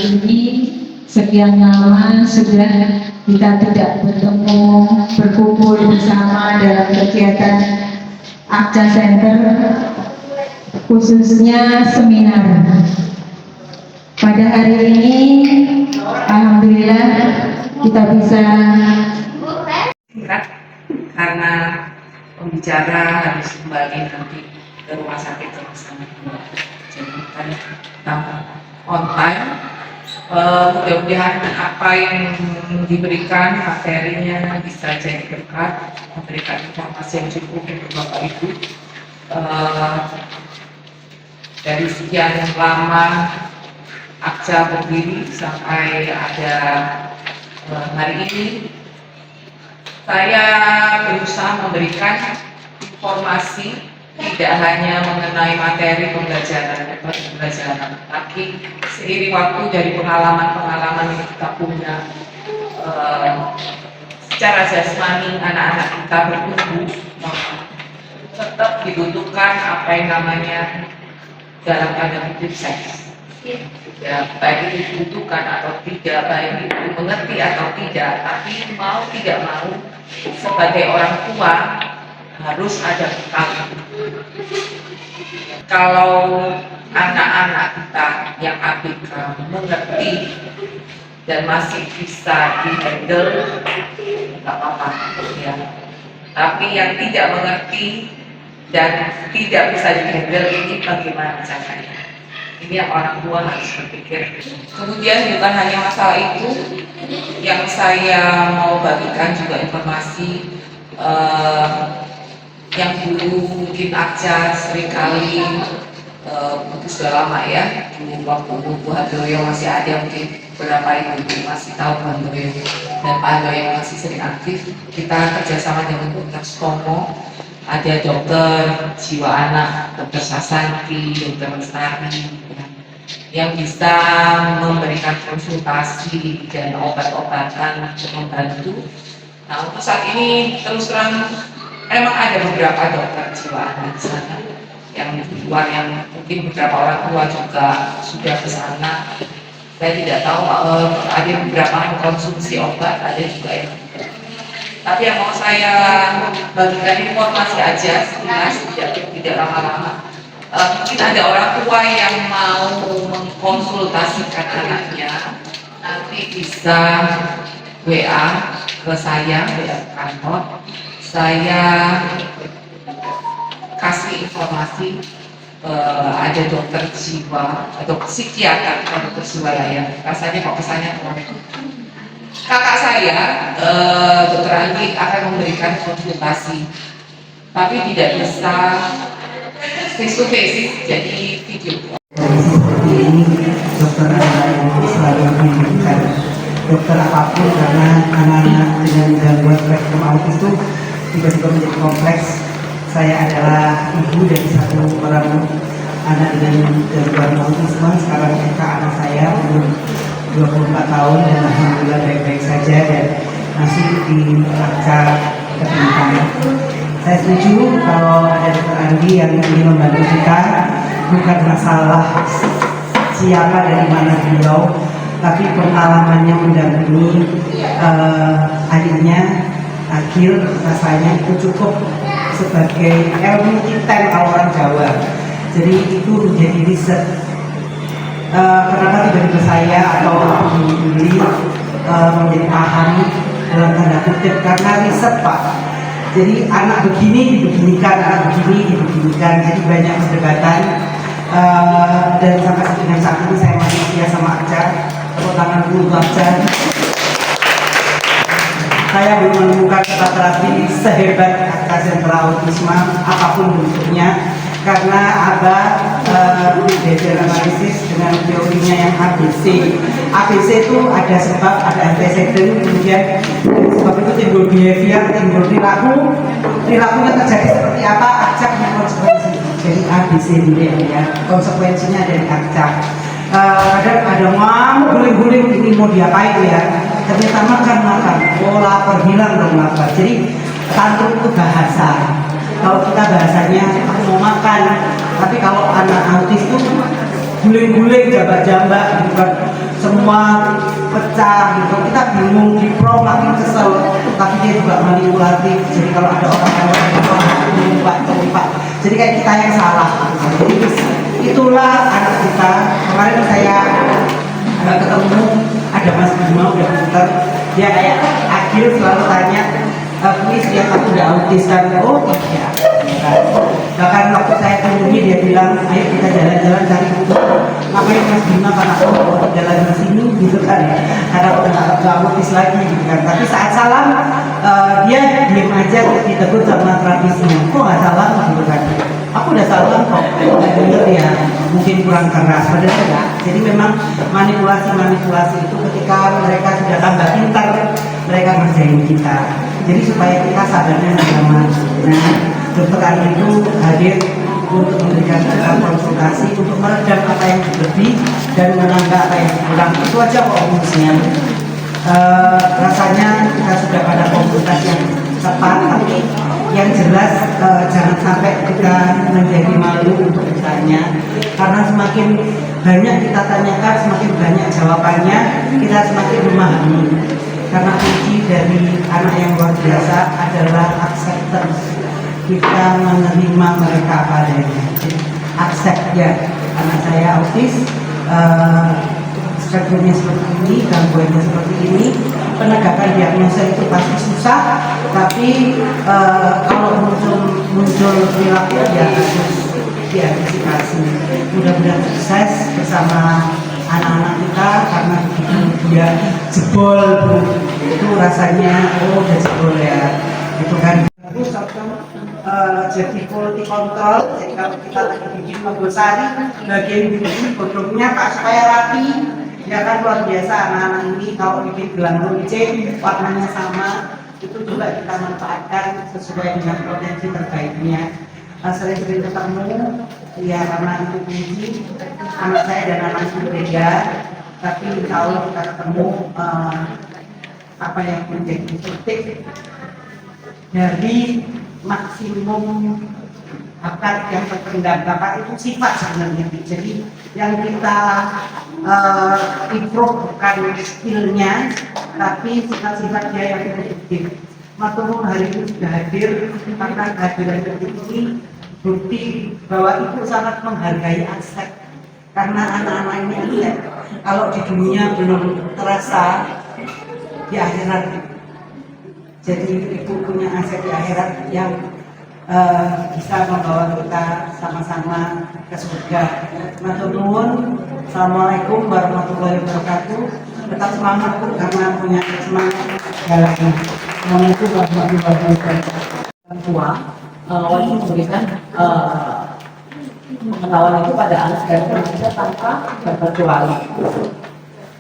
ini sekian lama sudah kita tidak bertemu, berkumpul bersama dalam kegiatan ACA Center, khususnya seminar. Pada hari ini, alhamdulillah kita bisa karena pembicara harus kembali nanti ke rumah sakit sama-sama. Jadi kita on time. Mudah-mudahan apa yang diberikan materinya bisa jadi berkat, memberikan informasi yang cukup untuk Bapak Ibu. Dari sekian lama ACA berdiri sampai ada hari ini, saya berusaha memberikan informasi tidak hanya mengenai materi pembelajaran, tapi seiring waktu dari pengalaman-pengalaman yang kita punya, secara jasmani anak-anak kita bertumbuh, tetap dibutuhkan apa yang namanya dalam tanda kutip seks. Ya, baik itu dibutuhkan atau tidak, baik itu mengerti atau tidak, tapi mau tidak mau sebagai orang tua harus ada bekal. Kalau anak-anak kita yang ABK mengerti dan masih bisa dihandle, nggak apa-apa ya. Tapi yang tidak mengerti dan tidak bisa dihandle ini bagaimana caranya? Ini yang orang tua harus berpikir. Kemudian bukan hanya masalah itu, yang saya mau bagikan juga informasi yang dulu mungkin ACA seringkali itu sudah lama ya, dulu waktu Bu Handoyo masih ada, mungkin beberapa ibu masih tahu Bu Handoyo dan Pak Handoyo masih sering aktif. Kita kerjasama dengan Dokter Stomo, ada dokter jiwa anak, dokter Sasanti, dokter Lestari yang bisa memberikan konsultasi dan obat-obatan untuk membantu. Nah, untuk saat ini terus terang memang ada beberapa dokter jiwa anak di sana yang di luar, yang mungkin beberapa orang tua juga sudah ke sana. Saya tidak tahu, ada beberapa yang konsumsi obat, ada juga yang tidak. Tapi yang mau saya bagikan informasi aja sekilas, tidak lama-lama. Mungkin ada orang tua yang mau mengkonsultasikan anaknya, nanti bisa WA ke saya, WA kantor. Saya kasih informasi, ada dokter jiwa atau psikiater, dokter jiwa ya. Rasanya kok kesannya kakak saya, dokter Andi akan memberikan konsultasi, tapi tidak bisa face to face, jadi video. Ini dokter yang selalu mengingatkan dokter apapun, karena anak-anak dengan gangguan spektrum autis itu tiba-tiba menjadi kompleks. Saya adalah ibu dari satu orang anak dengan gangguan autisme. Sekarang anak saya umur 24 tahun dan alhamdulillah baik-baik saja dan masih di ACA Kepentingan. Saya setuju kalau ada dokter Andi yang ingin membantu kita, bukan masalah siapa dari mana beliau, tapi pengalamannya mendampingi adiknya Agil, rasanya itu cukup sebagai ilmu hitam kalau orang Jawa. Jadi itu menjadi riset. Kenapa tiba-tiba saya atau Yuli menjadi paham dalam tanda kutip, karena riset Pak. Jadi anak begini dibeginikan, anak begini dibeginikan, jadi banyak perdebatan. Dan sampai dengan saat ini saya masih setia sama ACA. Tepuk tangan dulu ACA. Saya belum menemukan kata terapi sehebat ACA Sentral Autisme apapun bentuknya, karena ada behavior analisis dengan teorinya yang ABC. ABC itu ada sebab, ada antecedent, kemudian sebab itu timbul behavior, timbul perilaku, perilakunya terjadi seperti apa, ACA punya konsekuensi. Jadi ABC dulu ya, konsekuensinya dari ACA. Ada mau guling-guling ini mau diapain ya, ternyata makan, oh lapar, hilang dong lapar. Jadi tantrum itu bahasa. Kalau kita bahasanya aku mau makan, tapi kalau anak autis itu guling-guling, jambak-jambak, bukan semua pecah gitu. Kita bingung di pro makin kesel, tapi dia juga manipulatif. Jadi kalau ada orang yang lupa, jadi kayak kita yang salah. Jadi itulah anak kita. Kemarin saya ketemu ada Mas Bima udah pinter, dia kayak Agil selalu tanya, please lihat aku udah autis kan? Oh iya. Bahkan waktu saya temui dia bilang, ayo kita jalan-jalan cari buku. Ngapain Mas Bima karena aku mau jalan di sini gitu kan? Karena aku nggak autis lagi gitu kan. Tapi saat salam dia diem aja ditegur sama tradisinya. Kok nggak salam gitu kan? Aku udah salam kok, nggak denger ya. Mungkin kurang keras, padahal enggak. Jadi memang manipulasi itu ketika mereka sudah tambah pintar, mereka ngerjain kita. Jadi supaya kita sadarnya sama. Nah, Dokter Ali itu hadir untuk memberikan kita konsultasi, untuk meredam apa yang berlebih dan menambah apa yang kurang. Itu aja kok rumusnya. Rasanya kita sudah pada komunitas yang tepat, tapi yang jelas jangan sampai kita menjadi malu untuk bertanya, karena semakin banyak kita tanyakan, semakin banyak jawabannya, kita semakin memahami. Karena kunci dari anak yang luar biasa adalah acceptance. Kita menerima mereka apa adanya. Accept ya, anak saya autis, spektrumnya seperti ini, gangguannya seperti ini. Penegakan diagnosa itu pasti susah, tapi kalau muncul perilaku ya harus diantisipasi. Mudah-mudahan sukses bersama anak-anak kita, karena begitu dia jebol itu rasanya udah jebol ya, itu kan. Jadi quality control. Jadi kalau kita lagi bikin Magosari, bagian ini kodoknya Pak supaya rapi, ya kan luar biasa anak-anak ini. Kalau bikin gelang runcing warnanya sama, itu juga kita manfaatkan sesuai dengan potensi terbaiknya. Sering-sering ketemu, ya karena itu kunci. Anak saya dan anak itu berbeda, tapi kalau kita ketemu apa yang menjadi titik dari maksimum bakat yang terpendam. Bakat itu sifat sebenarnya. Jadi yang kita improve bukan skillnya, tapi sifat-sifat dia yang produktif. Maturun hari ini sudah hadir, karena kehadiran ini bukti bahwa ibu sangat menghargai aset. Karena anak-anak ini aset. Kalau di dunia belum terasa, di akhirat. Jadi ibu punya aset di akhirat yang bisa membawa kita sama-sama ke surga. Matur nuwun. Assalamualaikum warahmatullahi wabarakatuh. Tetap semangat Bu, karena punya semangat galaknya. Assalamualaikum warahmatullahi wabarakatuh. Orang tua wajib memberikan pengetahuan itu pada anak dan remaja tanpa terkecuali.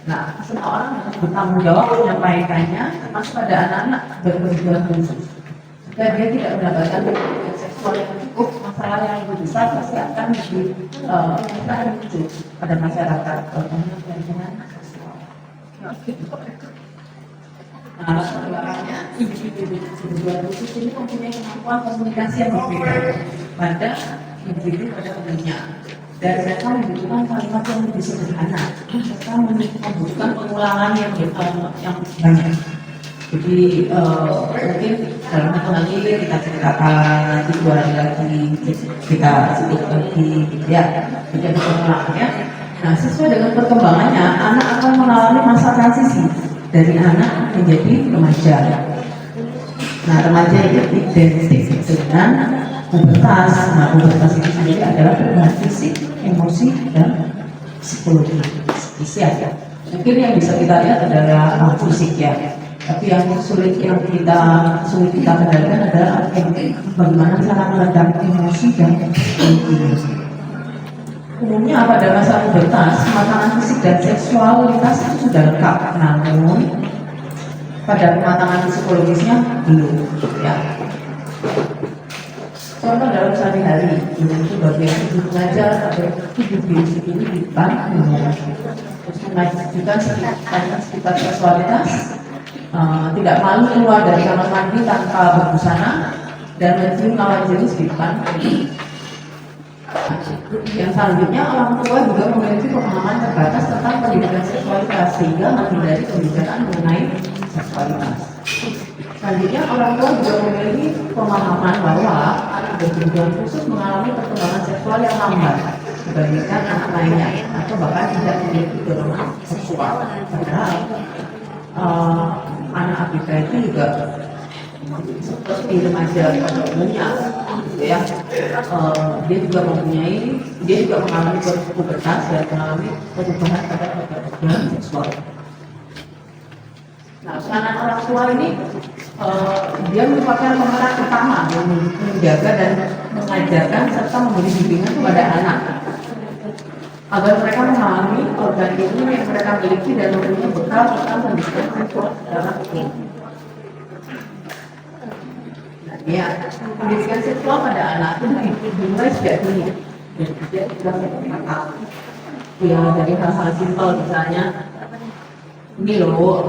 Nah, semua orang harus bertanggung jawab menyampaikannya, termasuk pada anak-anak berkebutuhan khusus. Jika dia tidak mendapatkan pendidikan seksual yang cukup, masalah yang lebih besar pasti akan muncul pada masyarakat, terutama dengan seksual. Nah, sebenarnya individu berkebutuhan khusus ini mempunyai kemampuan komunikasi yang berbeda pada individu pada umumnya. Dan mereka membutuhkan kalimat yang lebih sederhana, serta membutuhkan pengulangan yang banyak. Jadi mungkin dalam waktu nanti kita ceritakan, nanti 2 hari lagi kita sebut lagi, ya, jadi pengulangannya. Nah, sesuai dengan perkembangannya, anak akan mengalami masa transisi dari anak menjadi remaja. Nah, remaja itu identik dengan pubertas. Nah, pubertas itu sendiri adalah perubahan fisik, emosi, dan psikologi. Ya. Mungkin yang bisa kita lihat adalah fisik ya. Tapi yang sulit kita kendalikan adalah bagaimana cara meredam emosi dan psikologi. Umumnya pada masa pubertas, kematangan fisik dan seksualitas itu sudah lengkap, namun pada kematangan psikologisnya belum. Ya. Contoh dalam sehari-hari, itu bagian hidup mengajar atau hidup diri sendiri di depan umum. Terus mengajukan sekitar seksualitas, tidak malu keluar dari kamar mandi tanpa berbusana, dan mencium lawan jenis di depan. Yang selanjutnya, orang tua juga memiliki pemahaman terbatas tentang pendidikan seksualitas sehingga menghindari pembicaraan mengenai seksualitas. Selanjutnya, orang tua juga memiliki pemahaman bahwa anak berkebutuhan khusus mengalami perkembangan seksual yang lambat dibandingkan anak lainnya atau bahkan tidak memiliki dorongan seksual. Padahal anak ABK itu juga seperti remaja pada umumnya, gitu ya. Dia juga mengalami pubertas dan mengalami perubahan pada perkembangan seksual. Nah, peranan orang tua ini dia merupakan pemeran utama yang menjaga dan mengajarkan serta memberi bimbingan kepada anak agar mereka memahami organ ini yang mereka miliki dan mempunyai bekal tentang pendidikan seksual secara hukum. Nah, ya, pendidikan seksual pada anak itu dimulai sejak dini dan dia sudah mengenal. Ya, dari hal-hal simpel misalnya, ini loh,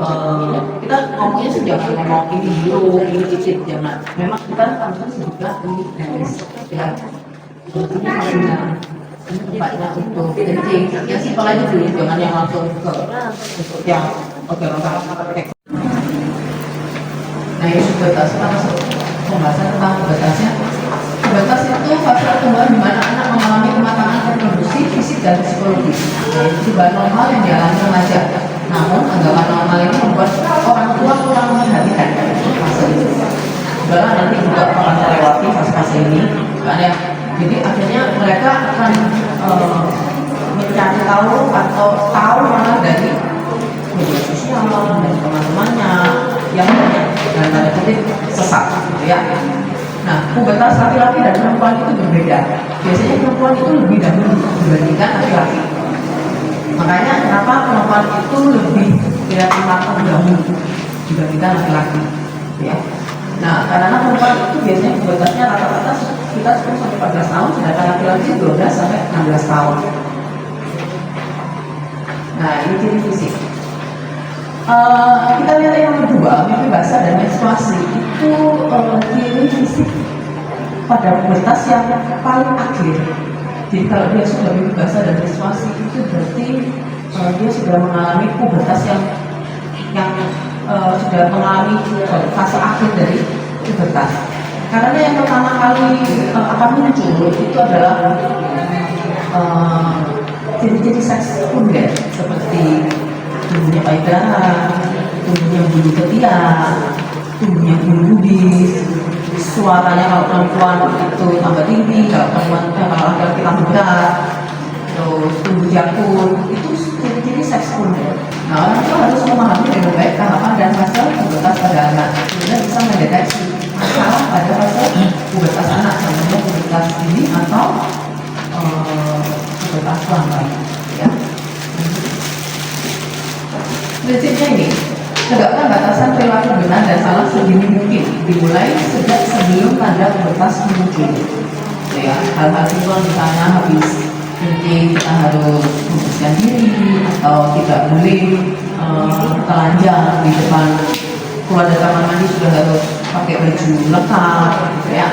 kita ngomongnya sejak ngomong ini dulu, ini cicit jangan. Memang kita harus juga ini tenis, ya. Ini hanya ini tempatnya untuk kencing. Ya simpel aja dulu, jangan yang langsung ke yang oke pakai. Nah, ini sebatas kita masuk pembahasan tentang batasnya. Batas itu fase pertumbuhan di mana anak mengalami kematangan reproduksi fisik dan psikologis. Nah, itu bahan normal yang dialami remaja. Namun anggapan normal ini membuat orang tua kurang memperhatikan fase itu. Sebenarnya nanti juga akan melewati fase-fase ini, karena jadi akhirnya mereka akan mencari tahu atau tahu malah dari media sosial dan teman-temannya yang banyak dan tanda kutip sesat, gitu ya. Nah, pubertas laki-laki dan perempuan itu berbeda. Biasanya perempuan itu lebih dahulu dibandingkan laki-laki. Makanya kenapa perempuan itu lebih kelihatan matang dahulu dibandingkan laki-laki, ya. Nah, karena perempuan itu biasanya pubertasnya rata-rata sekitar 10-14 tahun, sedangkan laki-laki 12 sampai 16 tahun. Nah, ini ciri fisik. Kita lihat yang kedua, mimpi basah dan menstruasi itu ciri fisik pada pubertas yang paling akhir. Jadi kalau dia sudah mimpi basah dan menstruasi itu berarti dia sudah mengalami pubertas yang sudah mengalami fase akhir dari pubertas. Karena yang pertama kali akan muncul itu adalah ciri-ciri seks sekunder seperti tumbuhnya payudara, tumbuhnya bulu ketiak, tumbuhnya bulu bubis, suaranya kalau perempuan itu tambah tinggi, kalau laki-laki tambah berat, terus tumbuh jakun, itu ciri-ciri seks sekunder. Nah, orang itu harus memahami dengan baik tahapan dan fase pubertas pada anak, sehingga bisa mendeteksi masalah pada fase pubertas anak, contohnya pubertas dini atau pubertas lambat, ya. Prinsipnya ini, tegakkan batasan perilaku benar dan salah sedini mungkin, dimulai sejak sebelum tanda pubertas muncul. Ya, hal-hal simpel misalnya habis kencing kita harus membersihkan diri atau tidak boleh telanjang di depan keluar dari kamar mandi, sudah harus pakai baju lengkap, gitu ya.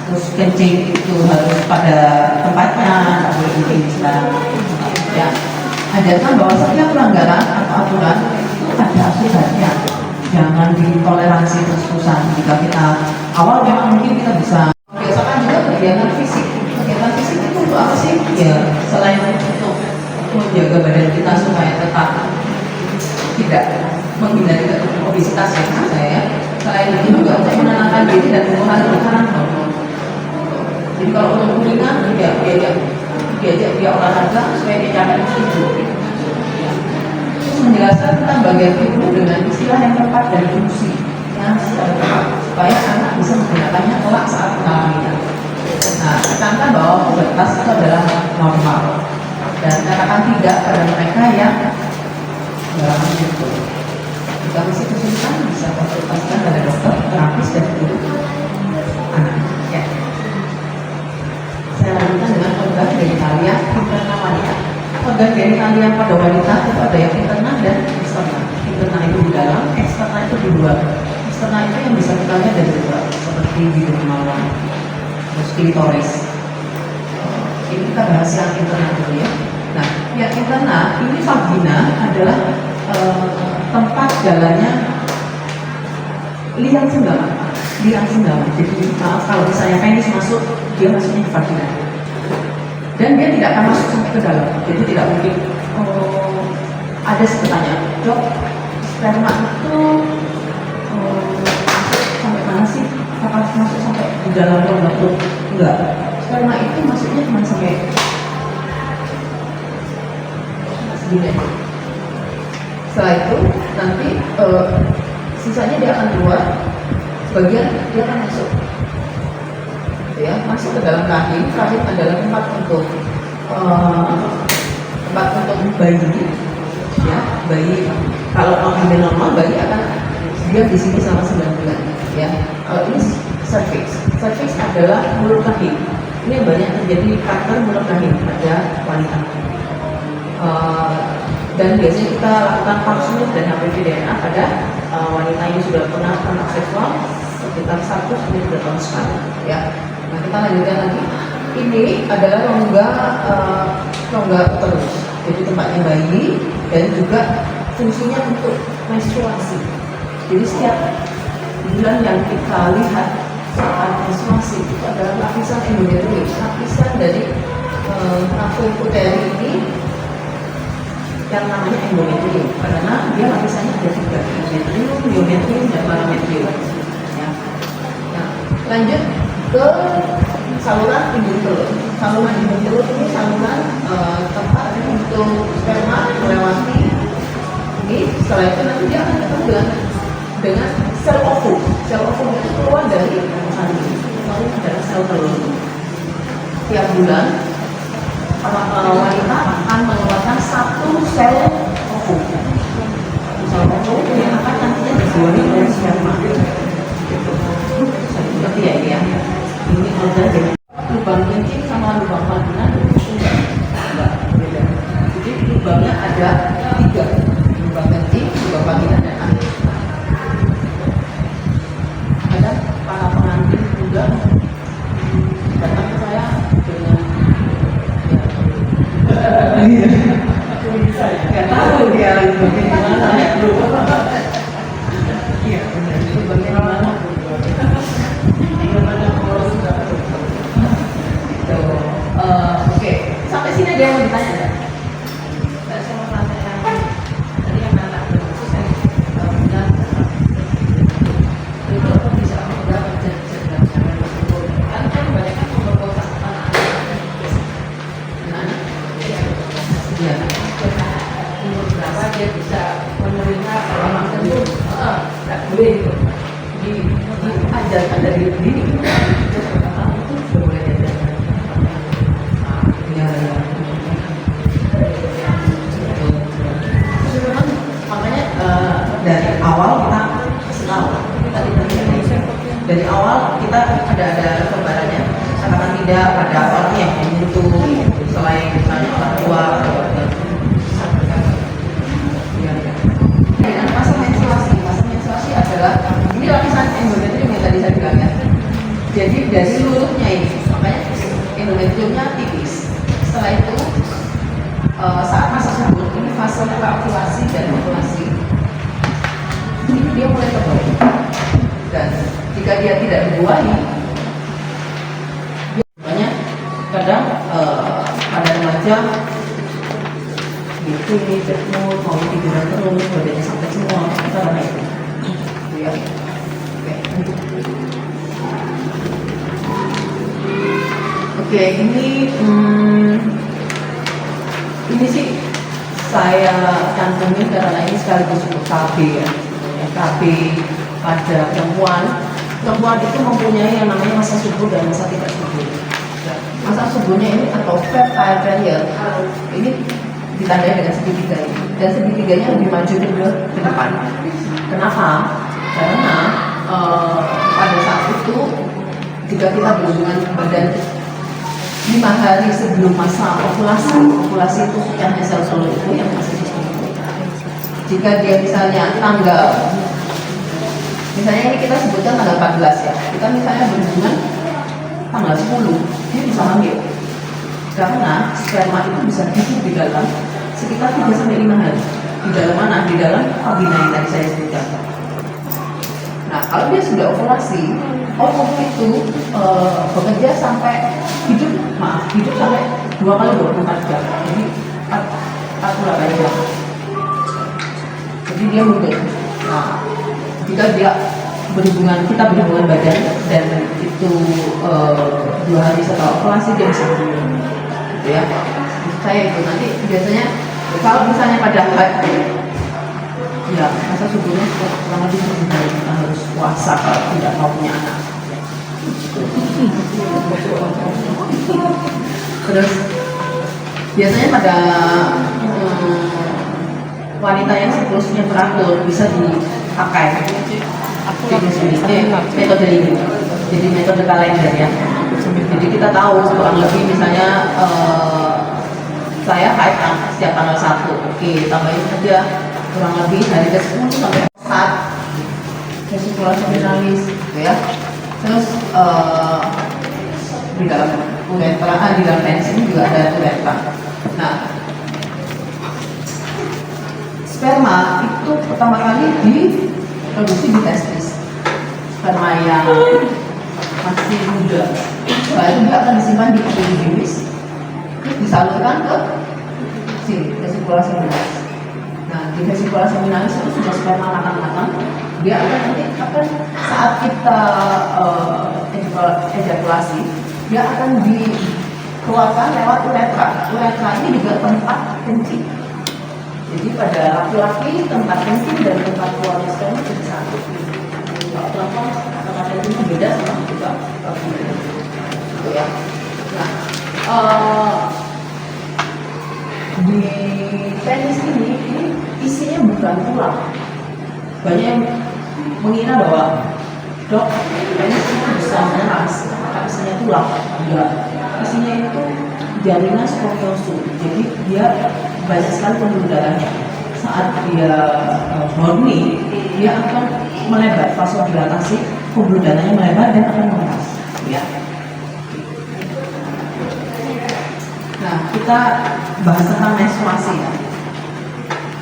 Terus kencing itu harus pada tempatnya, tidak boleh kencing ya. Ajarkan bahwa setiap pelanggaran atau aturan itu ada akibatnya, jangan ditoleransi terus-terusan. Jika kita awal memang mungkin kita bisa biasakan juga kegiatan fisik. Kegiatan fisik itu untuk apa sih? Ya selain untuk menjaga badan kita supaya tetap tidak menghindari obesitas ya saya. Selain itu juga untuk menenangkan diri dan mengurangi tekanan hormon. Jadi kalau untuk ringan diajak dia olahraga supaya dia capek tidur. Menjelaskan tentang bagian tubuh dengan istilah yang tepat dan fungsi yang secara tepat supaya anak bisa menggunakannya kelak saat mengalaminya. Nah, tekankan bahwa pubertas itu adalah normal dan katakan tidak pada mereka yang mengalami itu. Jika masih kesulitan bisa konsultasikan pada dokter, terapis dan guru anak. Ya. Saya lanjutkan dengan organ genitalia internal wanita. Organ genitalia pada wanita itu ada yang internal dan eksternal. Internal itu di dalam, eksternal itu di luar. Eksternal itu yang bisa kita lihat dari luar, seperti bibir kemaluan, terus klitoris, Ini kita bahas yang internal dulu ya. Nah, yang internal ini vagina adalah tempat jalannya liang sendawa. Liang sendawa. Jadi maaf kalau misalnya penis masuk, dia masuknya ke vagina. Dan dia tidak akan masuk sampai ke dalam. Jadi tidak mungkin. Ada pertanyaan, dok, sperma itu sampai mana sih? Apakah masuk sampai di dalam rongga? Enggak. Sperma itu masuknya cuma sampai segini. Setelah itu nanti sisanya dia akan keluar, sebagian dia akan masuk, ya, masuk ke dalam rahim. Rahim adalah tempat untuk bayi, ya, bayi. Kalau hamil normal, bayi akan dia di sini selama 9 bulan, ya. Kalau ini cervix adalah mulut rahim. Ini yang banyak terjadi kanker mulut rahim pada wanita. Dan biasanya kita lakukan pap smear dan HPV DNA pada wanita yang sudah pernah kontak seksual sekitar 1-2 tahun sekali, ya. Nah, kita lanjutkan lagi. Ini adalah rongga uterus, jadi tempatnya bayi dan juga fungsinya untuk menstruasi. Jadi setiap bulan yang kita lihat saat menstruasi itu adalah lapisan endometrium, lapisan dari rahim uteri ini yang namanya endometrium, karena dia lapisannya ada 3, endometrium, myometrium, dan parametrium. Ya. Nah, lanjut ke saluran indung telur. Saluran indung telur ini saluran tempat untuk sperma melewati ini. Setelah itu nanti dia akan ketemu dengan sel ovum. Sel ovum itu keluar dari kandung, lalu adalah sel telur. Tiap bulan wanita akan mengeluarkan 1 sel ovum. Sel ovum yang akan nantinya dibuahi oleh sperma. Seperti ya ini ya. Ini ada dengan lubang kencing sama lubang vagina enggak beda. Jadi lubangnya ada 3, lubang kencing, lubang vagina, dan anus. Ada para pengantin juga datang ke saya dengan nggak tahu dia lubangnya di mana ya, iya benar, lubangnya di mana. Oke, sampai sini ada yang mau ditanya nggak? Saya mau tanya yang tadi yang anak khusus yang bilang itu apa bisa mudah cerdas kan banyak kan memperkosa anak-anak, ya, umur berapa dia bisa menerima orang tersebut? Nggak boleh itu diajarkan dari dini. Dari awal kita tahu, dari awal kita ada gambarannya. Katakan tidak pada orang yang menyentuh selain misalnya orang tua atau dengan fase menstruasi. Fase menstruasi adalah ini lapisan endometrium yang tadi saya bilang ya. Jadi dari lurutnya ini, makanya endometriumnya tipis. Setelah itu saat masa subur ini fase ovulasi dan ovulasi. Ini dia mulai tebal, dan jika dia tidak dibuahi, biasanya kadang pada remaja gitu, mood mau tiduran terus, badannya sampai semua, kita karena itu, ya. Oke, ini sih saya cantumin karena ini sekaligus untuk KB ya. KB pada perempuan itu mempunyai yang namanya masa subur dan masa tidak subur. Masa suburnya ini atau fertile period ini ditandai dengan segitiga ini, dan segitiganya lebih maju ke depan. Kenapa? Karena pada saat itu jika kita berhubungan badan 5 hari sebelum masa ovulasi itu pecahnya sel telur itu yang masih subur. Jika dia misalnya misalnya ini kita sebutkan tanggal 14 ya, kita misalnya berhubungan tanggal 10, dia bisa hamil. Karena sperma itu bisa hidup di dalam sekitar 3-5 hari. Di dalam mana? Di dalam vagina yang tadi saya sebutkan. Nah, kalau dia sudah ovulasi, ovum itu bekerja sampai hidup sampai 2 kali 24 jam. Jadi 48 jam. Jadi dia muncul. Nah, jika kita berhubungan badan dan itu 2 hari setelah ovulasi dia bisa hamil. Gitu ya. Saya itu nanti biasanya kalau misalnya pada ya masa subuhnya kurang lebih 1 hari kita harus puasa kalau tidak mau punya anak. Terus biasanya pada wanita yang siklusnya teratur bisa dipakai metode ini. Jadi metode kalender ya. Jadi kita tahu kurang lebih misalnya saya haid setiap tanggal 1, oke, tambahin aja kurang lebih dari ke-10 sampai ke-4 vesikulasi finalis gitu ya. Terus di dalam uretra, di dalam penis ini juga ada uretra. Nah, sperma itu pertama kali diproduksi di testis. Sperma yang masih muda, setelah itu dia akan disimpan di epididymis, disalurkan ke sini, vesikulasi finalis. Nah, di vesikulasi finalis itu sudah sperma matang-matang, dia akan saat kita ejakulasi, dia akan dikeluarkan lewat uretra. Uretra ini juga tempat kencing. Jadi pada laki-laki tempat kencing dan tempat keluar sperma jadi satu. Kalau perempuan tempat kencingnya beda sama juga gitu ya. Nah, di penis ini isinya bukan tulang. Banyak yang mengira bahwa dok, penis itu bisa meras, isinya tulang. Enggak, isinya itu jaringan spongiosum. Jadi dia banyak sekali pembuluh darahnya. Saat dia horny, dia akan melebar, vasodilatasi, pembuluh darahnya melebar dan akan meras. Ya. Nah, kita bahas tentang menstruasi ya.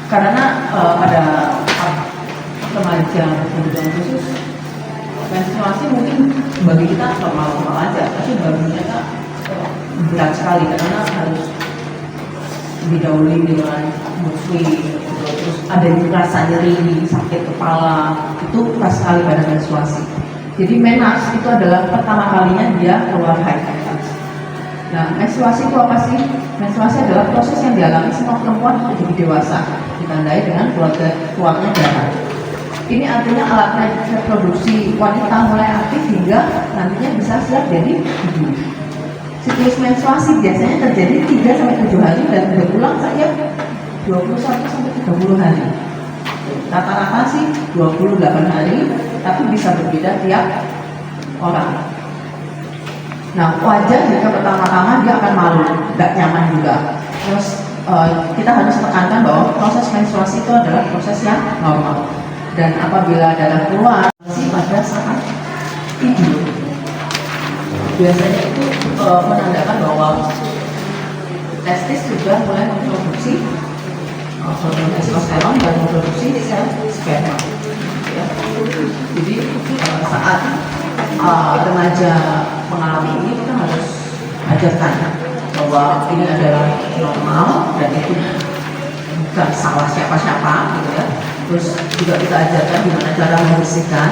Karena pada remaja kemudian khusus menstruasi mungkin bagi kita normal-normal aja, tapi bagi mereka berat sekali karena harus didahului dengan mood swing, terus ada rasa nyeri, sakit kepala, itu pas sekali pada menstruasi. Jadi menas itu adalah pertama kalinya dia keluar haid. Nah, menstruasi itu apa sih? Menstruasi adalah proses yang dialami semua perempuan menjadi dewasa, ditandai dengan keluarnya darah. Ini artinya alat reproduksi wanita mulai aktif hingga nantinya bisa siap jadi ibu. Siklus menstruasi biasanya terjadi 3-7 hari dan berulang saja 21-30 hari. Rata-rata sih 28 hari, tapi bisa berbeda tiap orang. Nah, wajar jika pertama-tama dia akan malu, tidak nyaman juga. Terus kita harus tekankan bahwa proses menstruasi itu adalah proses yang normal. Dan apabila darah keluar pada saat tidur, biasanya itu menandakan bahwa testis sudah mulai memproduksi hormon testosteron dan memproduksi sel sperma. Ya. Jadi saat remaja mengalami ini kita harus ajarkan bahwa ini adalah normal dan itu bukan salah siapa-siapa gitu ya. Terus juga kita ajarkan gimana cara membersihkan.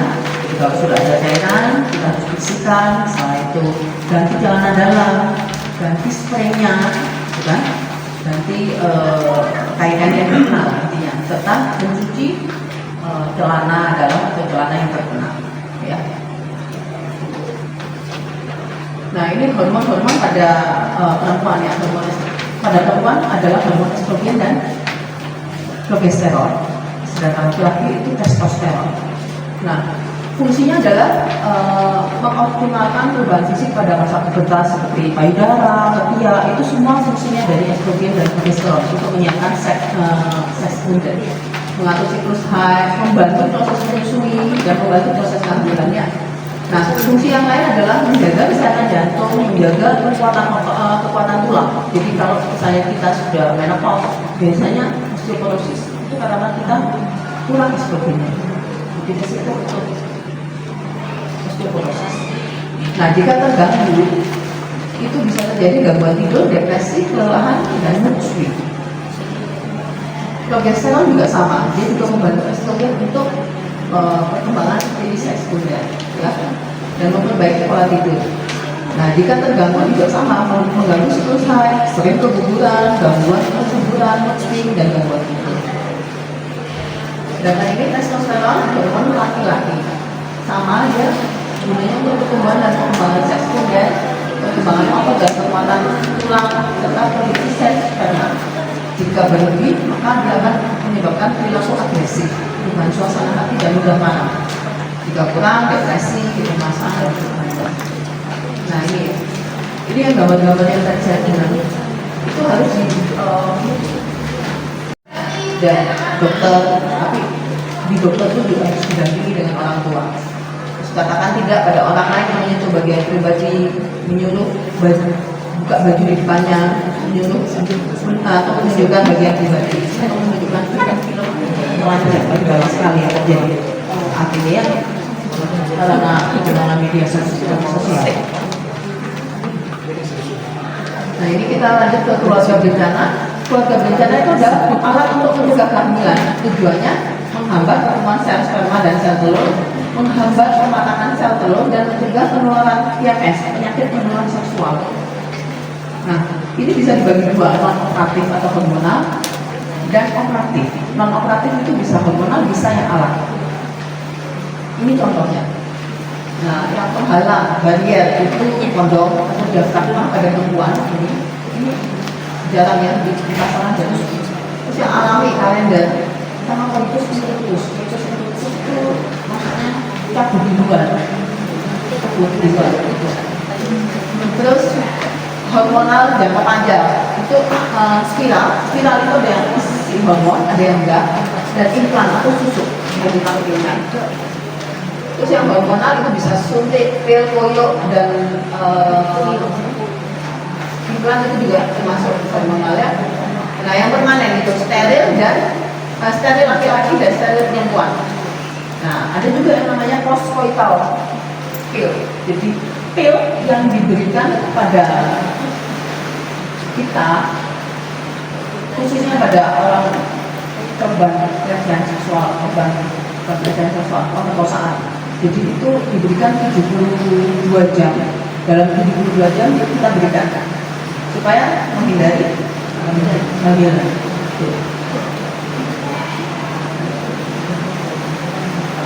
Kalau sudah ada cairan, kita harus bersihkan. Setelah itu ganti celana dalam, ganti spraynya, gitu kan? Ganti kain-kain yang terkenal intinya, serta mencuci celana dalam atau celana yang terkena. Ya. Nah, ini hormon-hormon pada perempuan ya. Pada perempuan adalah hormon estrogen dan progesteron. Sedangkan laki-laki itu testosteron. Nah, fungsinya adalah mengoptimalkan perubahan fisik pada masa pubertas seperti payudara, ketiak, itu semua fungsinya dari estrogen dan progesteron untuk menyiapkan seks muda, mengatur siklus haid, membantu proses menyusui dan membantu proses kehamilannya. Nah, fungsi yang lain adalah menjaga kesehatan jantung, untuk menjaga kekuatan tulang. Jadi kalau misalnya kita sudah menopause, biasanya osteoporosis itu karena kita kurang estrogennya. Jadi itu untuk osteoporosis. Nah, jika terganggu, itu bisa terjadi gangguan tidur, depresi, kelelahan, dan mood swing. Progesteron juga sama, dia juga membantu estrogen untuk perkembangan jadi seks sekunder, ya, dan memperbaiki pola tidur. Nah, jika terganggu juga sama, mengganggu siklus haid, sering keguguran, gangguan kesuburan, mood swing, dan gangguan tidur. Data ini testosteron hormon laki-laki, sama aja gunanya untuk pertumbuhan dan pengembangan seks sekunder, perkembangan otot dan kekuatan tulang, serta produksi seks sperma. Jika berlebih, maka dia akan menyebabkan perilaku agresif, perubahan suasana hati dan mudah marah. Jika kurang, depresi, kecemasan, dan macam-macam. Nah, ini yang gambar-gambar yang tadi saya bilang itu harus dan dokter, tapi di dokter itu juga harus didampingi dengan orang tua. Terus katakan tidak pada orang lain yang menyentuh bagian pribadi, menyuruh buka baju di depannya, menyuruh atau menunjukkan bagian pribadi, atau menunjukkan film melanggar bagi sekali yang terjadi. Artinya ya, karena penggunaan media sosial. Nah, ini kita lanjut ke keluarga berencana. Keluarga berencana itu adalah alat untuk mencegah kehamilan. Tujuannya menghambat pertemuan sel sperma dan sel telur, menghambat pematangan sel telur, dan mencegah penularan PMS, penyakit menular seksual. Nah, ini bisa dibagi dua, non-operatif atau hormonal dan operatif. Non-operatif itu bisa hormonal, bisa yang alat. Ini contohnya. Nah, yang penghalang barier itu kondom atau diafragma pada perempuan ini jarang ya di pasangan jadi. Terus yang alami kalender sama koitus interruptus. Koitus interruptus itu maksudnya cabut di luar. Terus hormonal jangka panjang itu spiral itu ada yang isi hormon, ada yang enggak, dan implan atau susuk yang ditampilkan. Terus yang hormonal itu bisa suntik, pil, koyo, dan implan itu juga termasuk hormonal ya. Nah, yang permanen itu steril dan steril laki-laki dan steril perempuan. Nah, ada juga yang namanya postcoital pil. Jadi pil yang diberikan kepada kita, khususnya pada orang korban pelecehan seksual, pemerkosaan. Jadi itu diberikan 72 jam. Dalam 72 jam itu kita berikan supaya menghindari kehamilan.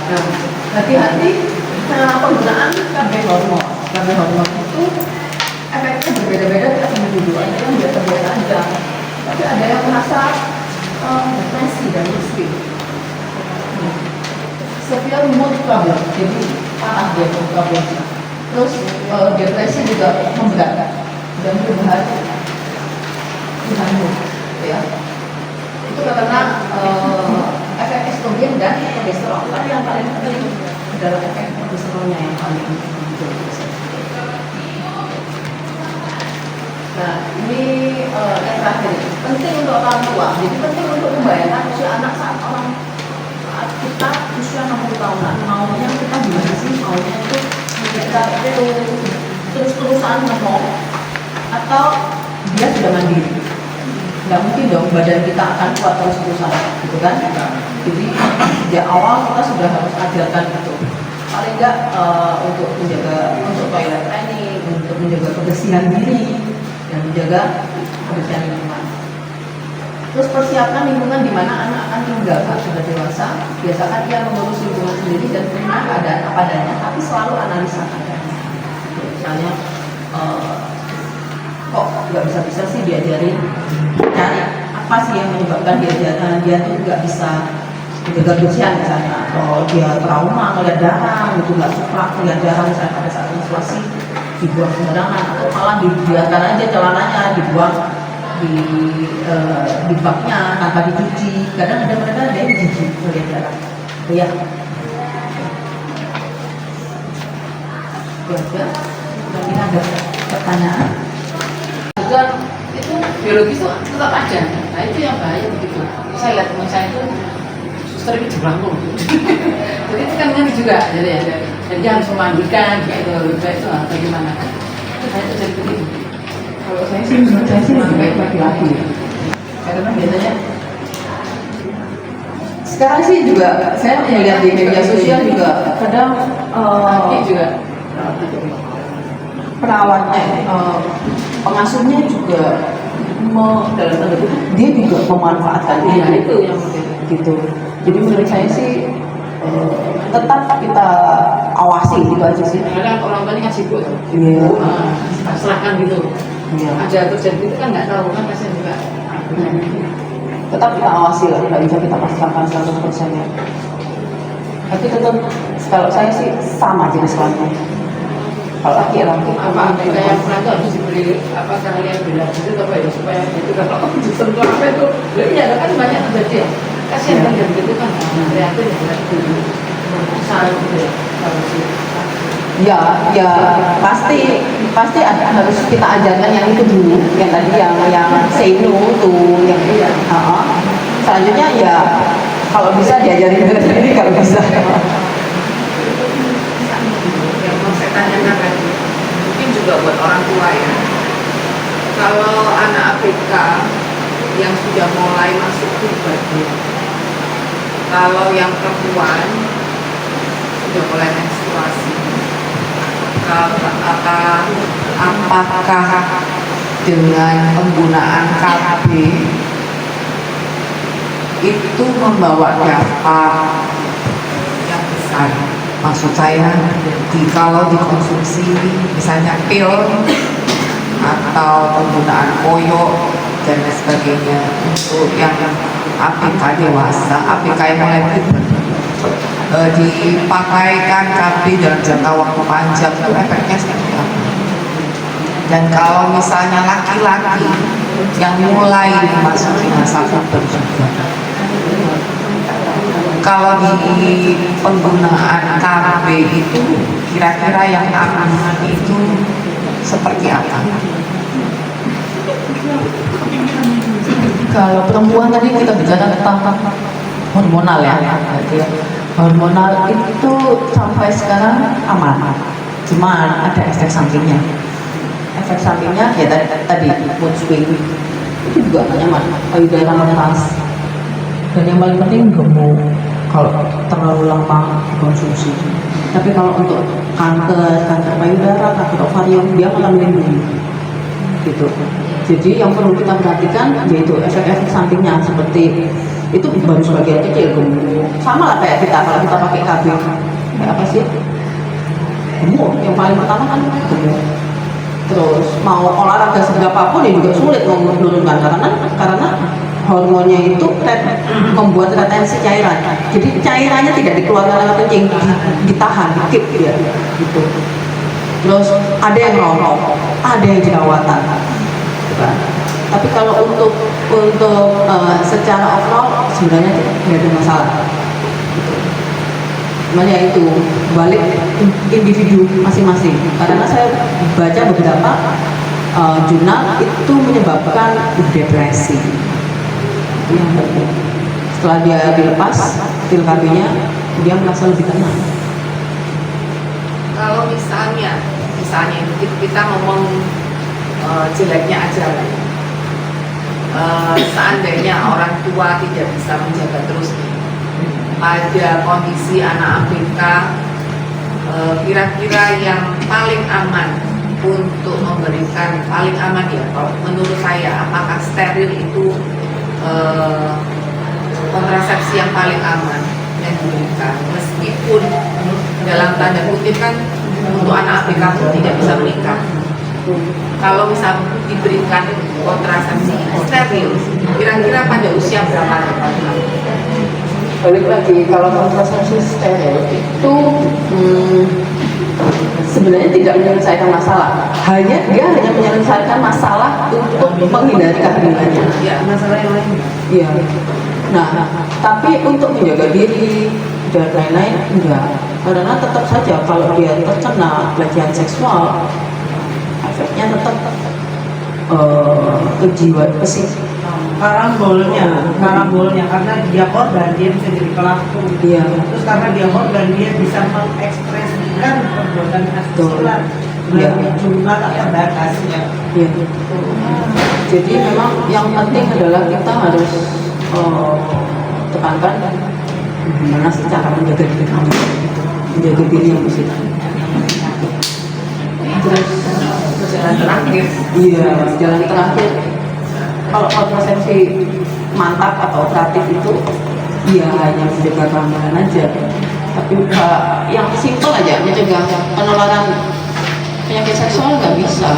Nah, hati-hati penggunaan KB hormon. KB hormon itu efeknya berbeda-beda tiap individu. Ada yang dia terbiasa aja, tapi ada yang merasa depresi dan miskin. Severe mood problem, jadi parah dia mood problemnya. Terus depresi juga memberatkan dan perubahan mood, ya. Itu karena efek estrogen dan progesteron. Tapi yang paling penting adalah efek progesteronnya yang paling muncul. Nah, ini yang terakhir, penting untuk orang tua. Jadi penting untuk membayangkan usia anak saat kita usia 60 tahunan, maunya kita gimana sih? Maunya itu kita terus-terusan ngomong atau dia sudah mandiri. Nggak mungkin dong badan kita akan kuat terus-terusan, gitu kan? Jadi sejak awal kita sudah harus ajarkan itu. Paling nggak untuk toilet training, untuk menjaga kebersihan diri, dan menjaga kebersihan lingkungan. Terus persiapkan lingkungan di mana anak akan tinggal saat sudah dewasa. Biasakan ia mengurus lingkungan sendiri dan terima keadaan apa adanya, tapi selalu analisa keadaannya. Misalnya, kok nggak bisa sih diajarin cari apa sih yang menyebabkan dia tuh nggak bisa menjaga kebersihan misalnya, atau dia trauma ngeliat darah, gitu nggak suka ngeliat darah misalnya pada saat menstruasi dibuang sembarangan, atau malah dibiarkan aja celananya dibuang di baknya tanpa dicuci. Kadang ada mereka yang jijik melihat darah. Ya. Kemudian ada pertanyaan. Juga itu biologis itu tetap ada. Nah itu yang bahaya begitu. Saya lihat teman saya itu suster itu jeblangung. Jadi itu kan ngeri juga. Jadi ya, jadi dia harus memandikan gitu. Itu bagaimana? Itu saya itu jadi begitu. Kalau saya sih menurut saya sih lebih baik laki-laki. Karena biasanya sekarang sih juga saya melihat di media sosial juga kadang juga perawatnya pengasuhnya juga dalam tanda kutip dia juga memanfaatkan dia itu yang gitu. Jadi menurut saya sih tetap kita awasi gitu aja sih. Kadang orang tua ini kan sibuk, serahkan gitu. Ada terjadi itu kan nggak tahu kan kasihan juga. Tetap kita awasi lah, nggak bisa kita pastikan 100% ya. Tapi tetap kalau saya sih sama jenis kelamin. Kalau laki-laki apa yang pernah itu harus diberi apa kalian bilang itu apa ya supaya itu kalau disentuh apa itu iya kan banyak terjadi ya. Kasihan kan jadi gitu kan reaktif ya berarti salah gitu ya ya pasti harus kita ajarkan yang itu dulu yang tadi yang say no tuh yang selanjutnya ya kalau bisa diajarin dari sendiri kalau bisa. Yang mau saya tanyakan lagi, mungkin juga buat orang tua ya. Kalau anak ABK yang sudah mulai masuk puberti, kalau yang perempuan sudah mulai menstruasi, apakah dengan penggunaan KB itu membawa dampak yang besar? Maksud saya, kalau dikonsumsi misalnya pil atau penggunaan koyo dan lain sebagainya untuk yang ABK dewasa, ABK yang mulai dipakaikan KB dalam jangka waktu panjang itu efeknya seperti apa? Dan kalau misalnya laki-laki yang mulai memasuki masa puber juga, kalau di penggunaan KB itu kira-kira yang aman itu seperti apa? Kalau perempuan tadi kita bicara tentang hormonal ya, hormonal itu sampai sekarang aman, cuman ada efek sampingnya. Efek sampingnya ya tadi mood swing itu juga nggak nyaman, payudara menetas, dan yang paling penting gemuk kalau terlalu lama dikonsumsi. Tapi kalau untuk kanker payudara, kanker ovarium dia akan melindungi gitu. Jadi yang perlu kita perhatikan yaitu efek-efek sampingnya seperti itu baru sebagian kecil gemuk. Sama lah kayak kita kalau kita pakai KB. Kayak apa sih? Gemuk. Yang paling pertama kan gemuk. Terus mau olahraga seberapa pun ya juga sulit menurunkan karena hormonnya itu membuat retensi cairan. Jadi cairannya tidak dikeluarkan lewat kencing, ditahan, dikip ya gitu. Terus ada yang rontok, ada yang jerawatan. Tapi kalau untuk secara overall sebenarnya tidak ada masalah. Cuman ya itu balik individu masing-masing. Karena saya baca beberapa jurnal itu menyebabkan depresi. Setelah dia dilepas pil KB-nya, dia merasa lebih tenang. Kalau misalnya kita ngomong jeleknya aja, seandainya orang tua tidak bisa menjaga terus pada kondisi anak ABK, kira-kira yang paling aman untuk memberikan paling aman ya, kalau menurut saya apakah steril itu kontrasepsi yang paling aman yang diberikan, meskipun dalam tanda kutip kan untuk anak ABK pun tidak bisa menikah. Kalau misal diberikan kontrasepsi steril, kira-kira pada usia berapa? Balik lagi, kalau kontrasepsi steril itu sebenarnya tidak menyelesaikan masalah. Dia hanya menyelesaikan masalah untuk menghindari kehamilannya. Ya, masalah yang lain. Iya. Nah, tapi untuk menjaga diri dan lain-lain enggak. Karena tetap saja kalau dia terkena pelecehan seksual, efeknya tetap karambolnya karena dia korban dia bisa jadi pelaku. Iya. Terus karena dia korban dia bisa mengekspresikan perbuatan asusila Iya. melalui jumlah tak terbatas ya. Iya. Jadi memang yang penting adalah kita harus tekankan gimana sih cara menjaga diri kamu, menjaga diri yang positif. Terus jalan terakhir. iya, jalan terakhir kalau kontrasepsi mantap atau operatif itu ya hanya menjaga kehamilan aja, tapi yang simpel aja mencegah penularan penyakit seksual nggak bisa,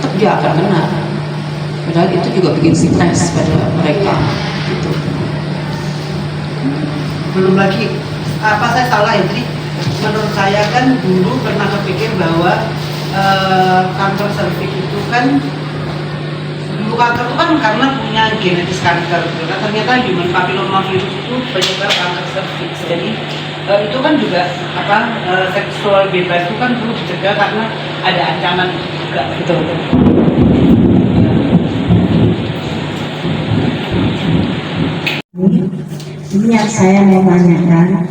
tetap dia akan kena. Padahal itu juga bikin stres pada mereka gitu. Belum lagi apa saya salah ya, jadi menurut saya kan dulu pernah kepikir bahwa kanker serviks itu kan dulu kanker itu kan karena punya genetis kanker, nah, ternyata human papillomavirus itu penyebab kanker serviks. Jadi itu kan juga seksual bebas itu kan perlu dicegah karena ada ancaman juga gitu. Ini yang saya mau tanyakan,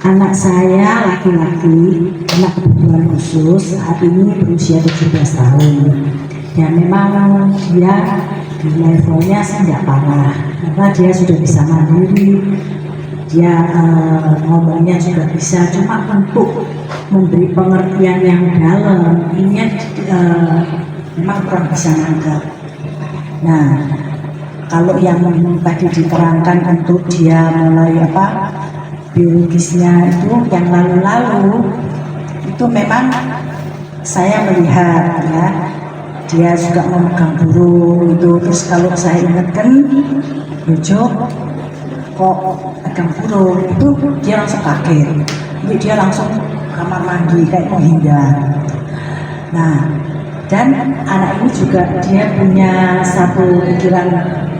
anak saya laki-laki, anak kebutuhan khusus, saat ini berusia 17 tahun. Dan memang dia di levelnya tidak parah, karena dia sudah bisa mandiri, dia ngomongnya juga bisa, cuma untuk memberi pengertian yang dalam, ini memang kurang bisa nangkep. Nah, kalau yang tadi diterangkan untuk dia mulai biologisnya itu yang lalu-lalu itu memang saya melihat ya dia juga memegang burung itu, terus kalau saya ingatkan besok kok pegang burung itu dia langsung kaget, jadi dia langsung kamar mandi kayak menghindar. Nah, dan anak ini juga dia punya satu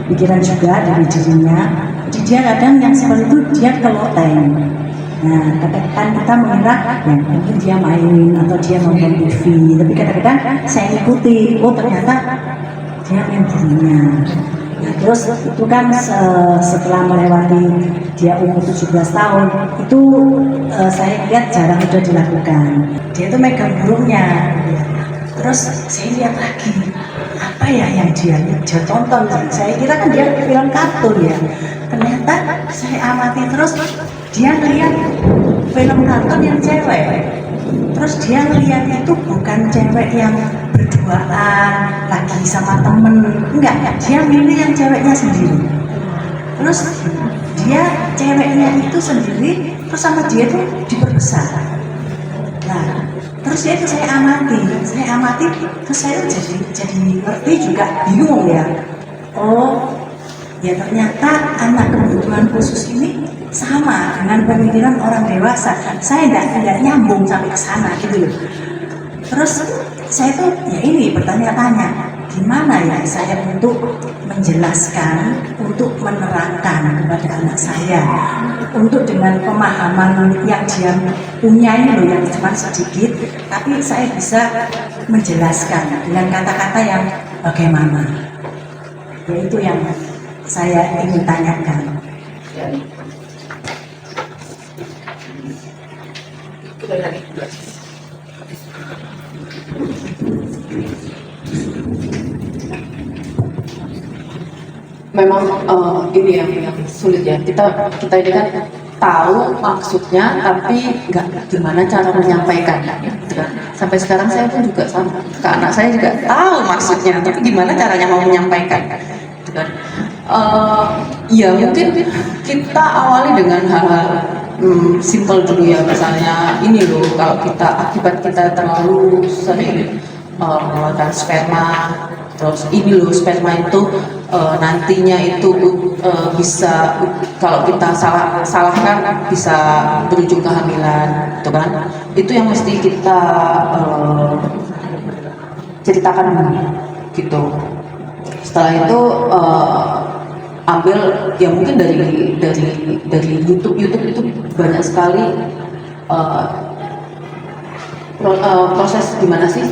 pikiran juga dari dirinya. Jadi dia kadang yang seperti itu dia keloteng. Nah, kadang-kadang kita mengira ya mungkin dia main atau dia nonton TV, tapi kadang-kadang saya ikuti, oh ternyata dia main burungnya. Nah, terus itu kan setelah melewati dia umur 17 tahun itu saya lihat jarang udah dilakukan. Dia itu megang burungnya. Terus saya lihat lagi apa ya yang dia tonton. Saya kira kan dia film kartun ya. Ternyata saya amati terus dia ngeliat film kartun yang cewek. Terus dia ngeliat itu bukan cewek yang berduaan lagi sama temen, enggak. Dia milih yang ceweknya sendiri. Terus dia ceweknya itu sendiri terus sama dia tuh diperbesar. Nah, terus ya itu saya amati, terus saya jadi ngerti juga, bingung ya. Oh, ya ternyata anak kebutuhan khusus ini sama dengan pemikiran orang dewasa. Saya tidak nyambung sampai ke sana gitu loh. Terus saya tuh ya ini bertanya-tanya, gimana ya saya untuk menjelaskan, untuk menerangkan kepada anak saya, untuk dengan pemahaman yang dia punya ini loh, yang cuma sedikit, tapi saya bisa menjelaskan dengan kata-kata yang bagaimana. Yaitu yang saya ingin tanyakan. Memang ini yang sulit ya, kita ini kan tahu maksudnya tapi nggak gimana cara menyampaikan gitu kan. Sampai sekarang saya pun juga sama, ke anak saya juga tahu maksudnya tapi gimana caranya mau menyampaikan gitu kan. Ya mungkin kita awali dengan hal-hal simple dulu ya, misalnya ini loh, kalau akibat kita terlalu sering mengeluarkan sperma, terus ini loh sperma itu nantinya itu bisa, kalau kita salahkan bisa berujung kehamilan gitu kan. Itu yang mesti kita ceritakan gitu. Setelah itu ambil ya mungkin dari YouTube itu banyak sekali proses gimana sih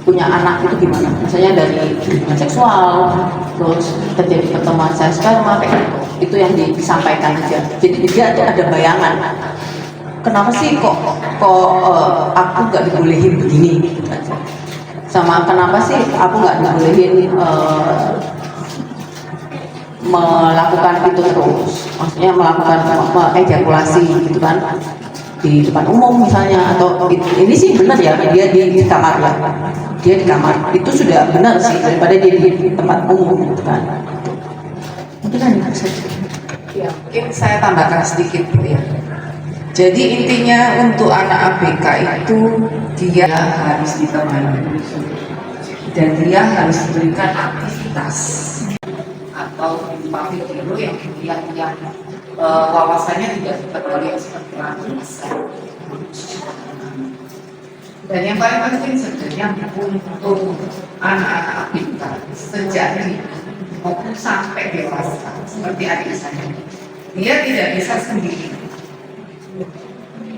punya anak itu gimana, misalnya dari hubungan seksual, terus terjadi pertemuan sperma kayak gitu, itu yang disampaikan aja. Jadi dia ada bayangan, kenapa sih kok aku nggak dibolehin begini gitu aja. Sama kenapa sih aku nggak dibolehin melakukan itu terus, maksudnya melakukan ejakulasi gitu kan di depan umum misalnya, atau ini sih benar ya, dia di kamar ya, dia di kamar itu sudah benar sih daripada dia di tempat umum gitu kan. Mungkin ada yang bisa Ya, mungkin saya tambahkan sedikit gitu ya. Jadi intinya untuk anak ABK itu dia harus ditemani dan dia harus diberikan aktivitas atau berupa video yang wawasannya tidak terlalu seperti biasa. Dan yang paling penting sebenarnya untuk anak-anak ABK sejak dini maupun sampai dewasa seperti adik saya, dia tidak bisa sendiri.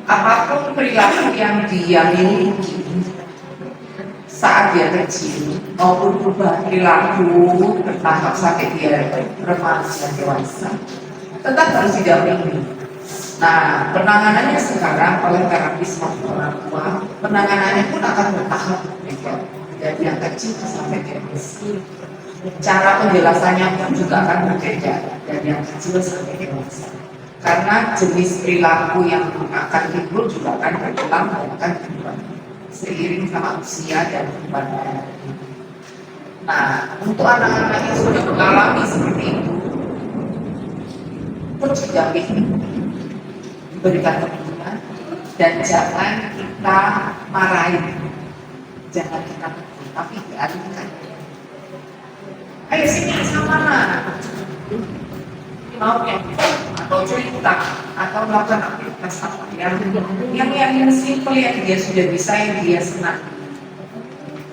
Apapun perilaku yang dia miliki saat dia kecil maupun perubahan perilaku bertahap sampai dia remaja dewasa, tetap harus didampingi. Nah, penanganannya sekarang oleh terapis maupun orang tua, penanganannya pun akan bertahap dari yang kecil sampai dewasa. Cara penjelasannya pun juga akan berbeda dari yang kecil sampai dewasa. Karena jenis perilaku yang akan timbul juga akan berulang dan akan berubah seiring sama usia dan perkembangan. Nah, untuk anak-anak yang sudah mengalami seperti itu, terus didampingi, diberikan pendidikan, dan jangan kita marahin, jangan kita pukul, tapi dialihkan. Ayo sini sama mau yang atau cerita atau melakukan aktivitas apa yang simple yang dia sudah bisa, yang dia senang.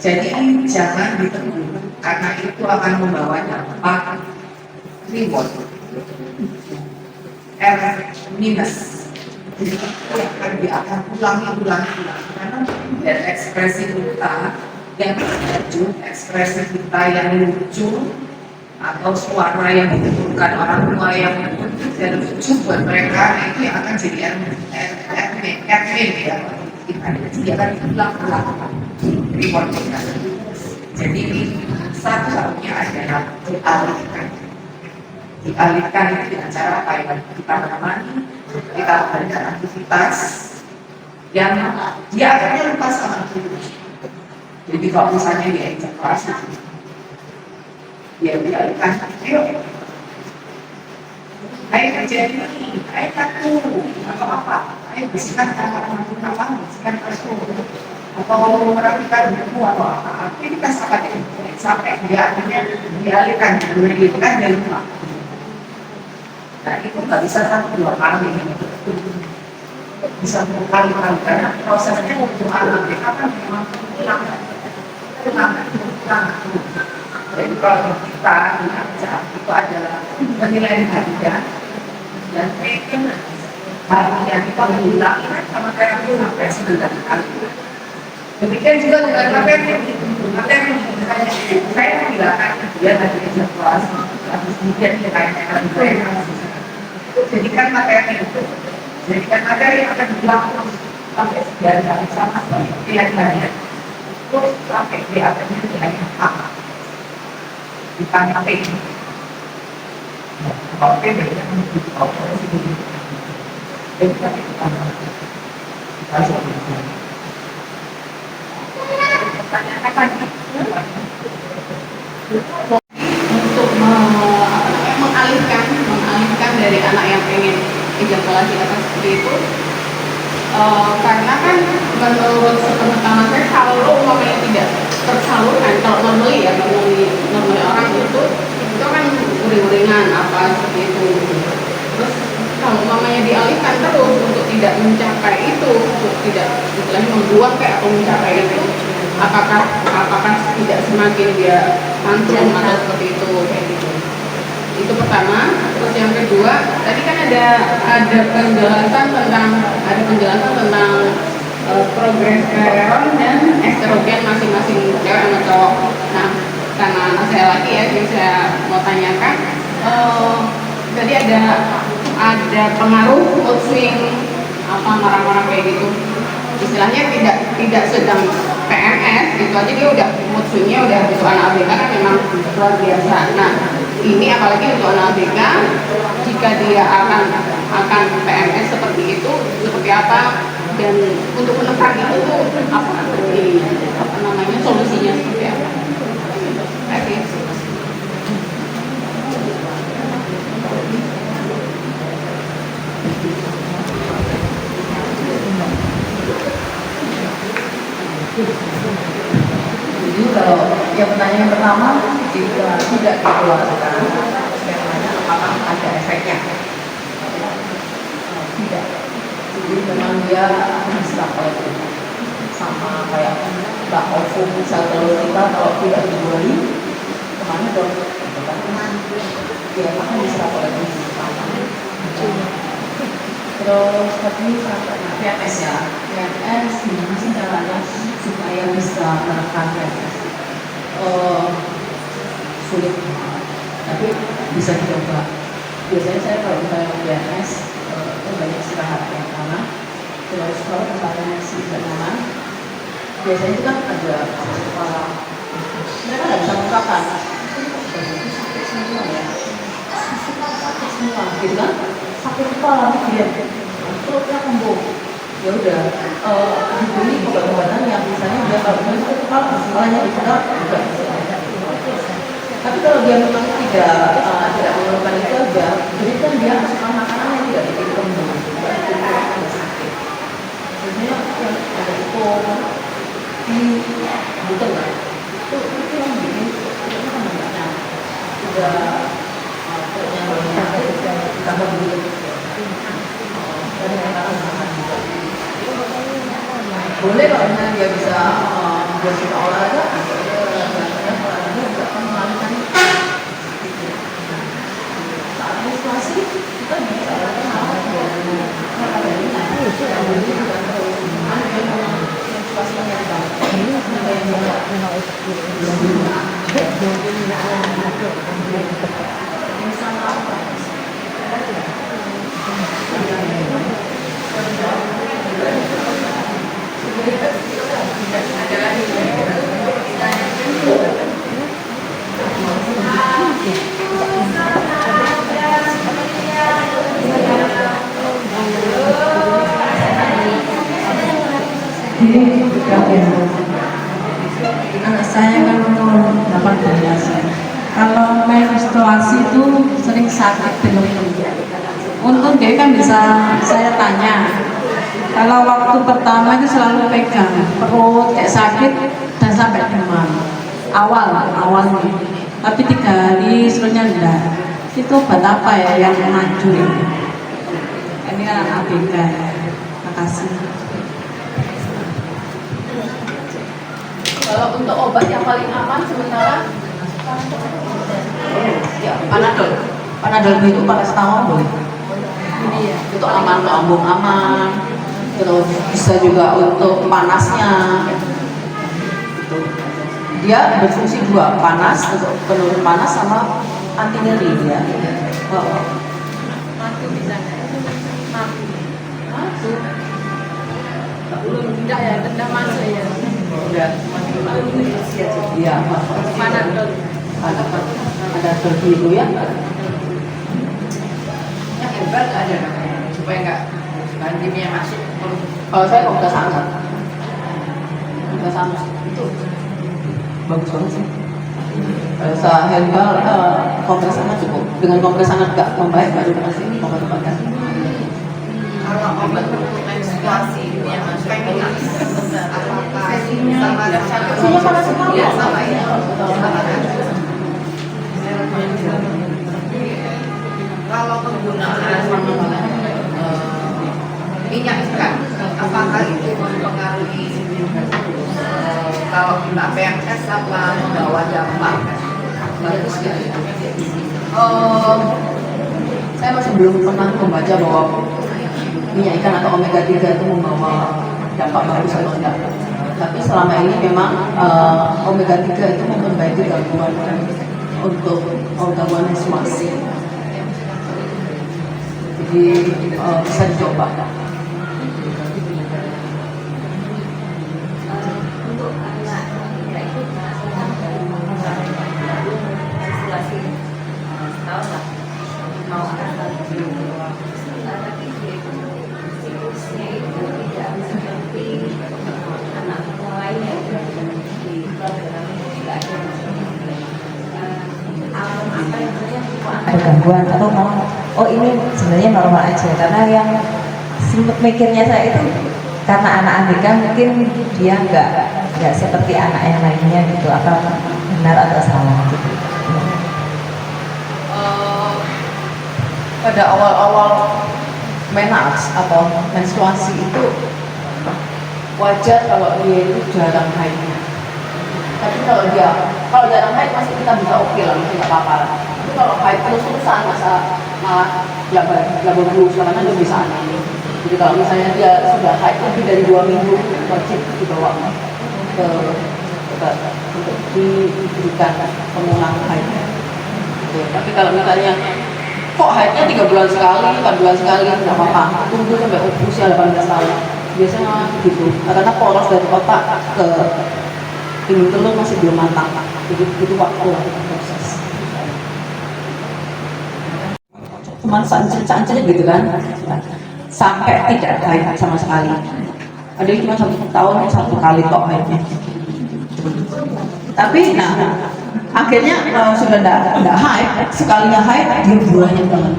Jadi jangan ditegur karena itu akan membawa dampak reward R minus. Jadi itu yang akan ulangi karena dari ekspresi kita yang lucu, ekspresi kita yang lucu atau suara yang ditentukan orang tua yang dan lucu buat mereka, itu yang akan jadi admin ya, dia akan diulang-ulang reward kita. Jadi satu-satunya adalah dialihkan itu dengan cara apa yang kita menemani, kita memberikan aktivitas yang dia akhirnya lupa sama itu. Jadi kalau misalnya dia ejakulasi, dia dialihkan, ayo kerja ini, ayo kaku, atau apa, ayo bersihkan kamar bersihkan kasur, atau merapikan buku atau apa, aktivitas apa deh, sampai dia akhirnya dialihkan, dialihkan dari rumah. Nah itu nggak bisa 1-2 kali, bisa berkali-kali karena prosesnya untuk anak mereka kan memang hilang. Jadi kalau kita diajak itu adalah penilaian harian dan maintenance harian kita mengulangi sama terapi sampai 9 kali. Demikian juga dengan materi saya menghilangkan dia dari evaluasi habis kemudian kita jadikan materi itu, jadikan materi yang akan dilakukan sampai 9 kali sama pilihan harian terus sampai di akhirnya nilai apa ditanya P kalau P berarti operasi jadi kita pertanyaan apa nih? Untuk mengalihkan dari anak yang pengen ejakulasi atas seperti itu, karena kan menurut sepengetahuan saya kalau umpamanya tidak tersalurkan, kalau normally orang itu kan uring-uringan apa seperti itu. Terus kalau umpamanya dialihkan terus untuk tidak mencapai itu, untuk tidak istilahnya membuang kayak atau mencapai itu, apakah tidak semakin dia tantrum atau seperti itu kayak gitu. Itu pertama. Terus yang kedua, tadi kan ada penjelasan tentang progresteron dan estrogen masing-masing ya yang saya mau tanyakan. Jadi ada pengaruh mood swing apa orang-orang kayak gitu. Istilahnya tidak sedang PMS gitu aja dia udah mood swingnya udah untuk anak ABK kan memang luar biasa. Nah ini apalagi untuk anak ABK jika dia akan PMS seperti itu seperti apa dan untuk menekan itu tuh apa namanya solusinya seperti apa? Oke. Jadi kalau yang pertanyaan pertama jika tidak dikeluarkan, saya tanya apakah ada efeknya? Tidak. Jadi memang dia bisa kalau sama kayak Mbak Ovum misal kalau kita kalau tidak dijuali kemana dong? Dia akan diserap oleh terus tadi PNS ya, PNS gimana sih caranya supaya bisa menekan PNS? Sulit, tapi bisa dicoba. Biasanya saya kalau misalnya PNS itu banyak istirahat yang mana, terus kalau tempatnya tidak nyaman, biasanya itu kan ada kepala, mereka nggak bisa mengungkapkan. Sakit semua ya, sakit semua, gitu kan? Sakit kepala dia, perutnya kembung. Ya udah, dibeli obat-obatan yang misalnya dia kalau sakit kepala, kepalanya dipegang juga. Tapi kalau dia memang tidak mengeluhkan itu aja, jadi kan dia asupan makanan yang tidak bikin kembung, tidak sakit. Biasanya yang ada itu bukan lah, itu yang bikin itu kan banyak udah yang tambah dulu dan yang akan makan juga. Boleh kalau misalnya dia bisa buat kita olahraga, saat menstruasi kita bisa Anak saya kan umur 18 ya. Kalau menstruasi itu sering sakit belum. Untung dia kan bisa saya tanya. Kalau waktu pertama itu selalu pegang perut kayak sakit dan sampai demam. Awalnya. Tapi 3 hari seterusnya enggak. Itu obat apa ya yang menghancur? Ini kan ABK ya. Makasih. Kalau untuk obat yang paling aman sementara ya Panadol itu paracetamol boleh. Ini ya, untuk aman, lambung aman. Terus bisa juga untuk panasnya. Dia berfungsi dua, panas untuk penurun panas sama anti nyeri ya. Matu bisa matu. Belum tidak ya, tenda masuk ya. Udah iya Panadol. ada begitu ya. Yang herbal nggak ada namanya supaya nggak banjirnya masuk. Kalau saya udah sangat itu bagus banget sih. Kalau saya herbal kompres sangat cukup. Dengan kompres sangat nggak membaik nggak juga sih obat-obatan. Kalau obat untuk menstruasi yang feminis apakah sama Sama paracetamol. ya sama ya kalau penggunaan minyak ikan apakah itu mempengaruhi kalau kita PMS apa membawa dampak bagus ya? Saya masih belum pernah membaca bahwa minyak ikan atau omega 3 itu membawa dampak bagus atau tidak. Tapi selama ini memang omega 3 itu memperbaiki gangguan untuk gangguan menstruasi. Jadi bisa dicoba. Ada gangguan atau memang oh ini sebenarnya normal aja, karena yang sempat mikirnya saya itu karena anak Andika mungkin dia nggak seperti anak yang lainnya gitu, apa benar atau salah gitu. Pada awal-awal menarche atau menstruasi itu wajar kalau dia itu jarang haidnya. Tapi kalau jarang haid masih kita bisa oke lah, masih nggak apa-apa. Tapi kalau haid terus-terusan malah nggak bagus, karena dia bisa aneh. Jadi kalau misalnya dia sudah haid lebih dari 2 minggu, wajib dibawa ke untuk diberikan pengulang haidnya. Tapi kalau misalnya kok haidnya 3 bulan sekali, 4 bulan sekali, nggak apa-apa. Tunggu sampai usia 18 tahun. Biasanya gitu. Karena poros dari otak ke ini telur masih belum matang, jadi butuh waktu proses. Cuma sancel gitu kan, sampai tidak haid sama sekali. Ada yang cuma 1 tahun 1 kali tok haidnya. Tapi nah akhirnya sudah tidak haid, sekalinya haid dia bulannya banget.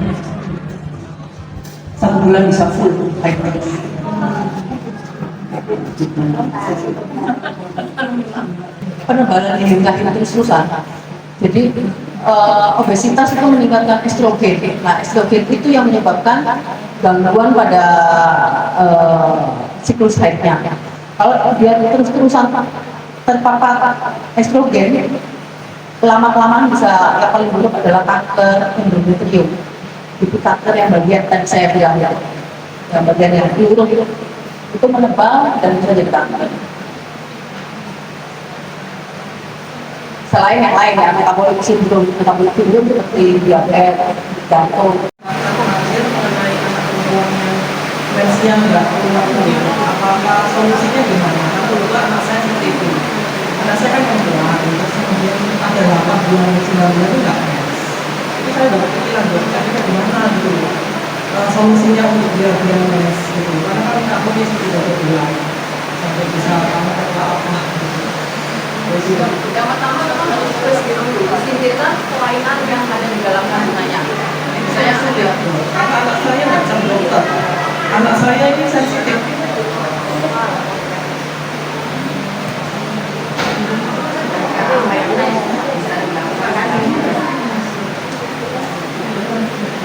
1 bulan bisa full haid. Penebalan imunitas terus-terusan. Jadi obesitas itu meningkatkan estrogen. Nah, estrogen itu yang menyebabkan gangguan pada siklus haidnya. Kalau dia terus-terusan terpapar estrogen, lama-kelamaan bisa yang paling buruk adalah kanker endometrium. Itu kanker yang bagian tadi saya bilang ya, yang bagian yang diurut itu menebal dan bisa jadi kanker. Selain yang lain ya, metabolik sindrom seperti diabetes, jantung. Aku ngambil mengenai anak perempuan yang mensia nggak keluar, apakah solusinya gimana? Aku juga anak saya seperti itu. Anak saya kan perempuan, terus kemudian ada 8 bulan 9 bulan itu nggak mens. Itu saya udah kepikiran tapi gimana gitu. Solusinya untuk dia mens gitu. Karena kan aku dia sudah berbulan sampai bisa kamu kata apa gitu. Yang pertama memang harus terus dulu singkirkan kelainan yang ada di dalam kandungannya. Saya sudah. Karena anak saya macam dokter. Anak saya ini sensitif.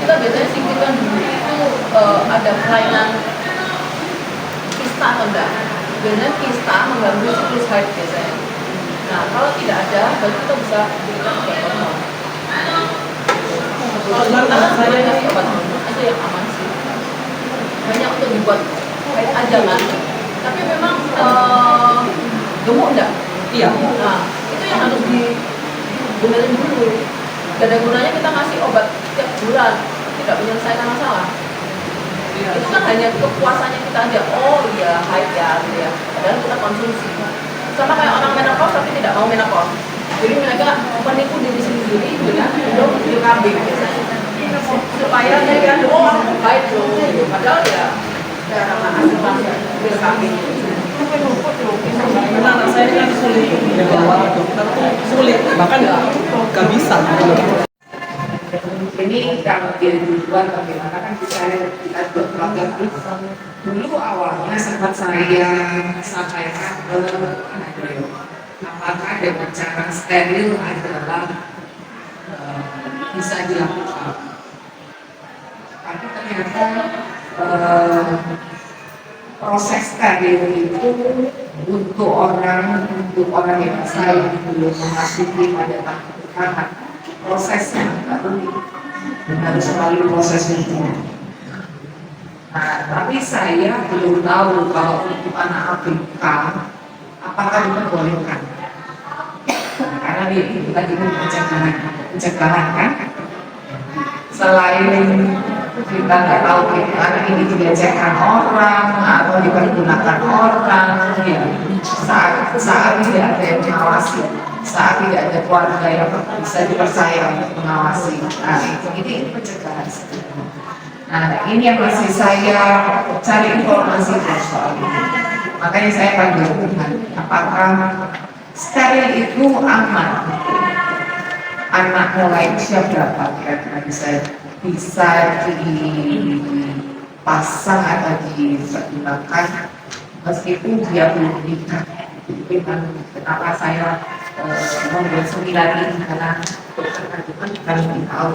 Kita biasanya singkirkan dulu itu ada kelainan kista atau enggak. Biasanya kista mengganggu siklus haid biasanya. Nah, kalau tidak ada, berarti kita bisa berikan obat hormon. Kalau kita saya kasih obat hormon aja yang aman sih. Banyak untuk dibuat haid aja kan. Tapi memang gemuk enggak? Iya. Nah, itu yang harus dibenerin dulu. Gak ada gunanya kita ngasih obat tiap bulan, tidak menyelesaikan masalah. Iya. Itu kan hanya kepuasannya kita aja. Oh iya, haid ya, gitu ya. Padahal kita konsumsi. Sama kayak orang menopause tapi tidak mau menopause. Jadi mereka menipu diri sendiri dengan minum pil kambing biasanya. Supaya dia kira oh aku haid loh. Padahal ya karena asupan pil kambing. Karena anak saya kan sulit dibawa dokter tuh sulit, bahkan nggak bisa. Ini kalau dia duluan bagaimana kan kita buat program dulu awalnya sempat saya sampaikan ke anak beliau apakah dengan cara steril adalah bisa dilakukan, tapi ternyata proses steril itu untuk orang dewasa yang belum memasuki pada tahap pertama prosesnya agak rumit dan harus melalui proses hukum. Nah, tapi saya belum tahu kalau untuk anak ABK apakah diperbolehkan. Karena tadi pencegahan kan. Selain kita nggak tahu anak ini dilecehkan orang atau dipergunakan orang, ya, saat tidak ada yang mengawasi, saat tidak ada keluarga yang bisa dipercaya untuk mengawasi, nah ini pencegahan. Nah ini yang masih saya cari informasi soal ini. Makanya saya panggil Tuhan, apakah steril itu aman? Anak mulai usia berapa kira-kira bisa dipasang atau dipergunakan meskipun dia belum menikah? Kenapa saya membuat seminar ini, karena dokter kandungan kan lebih tahu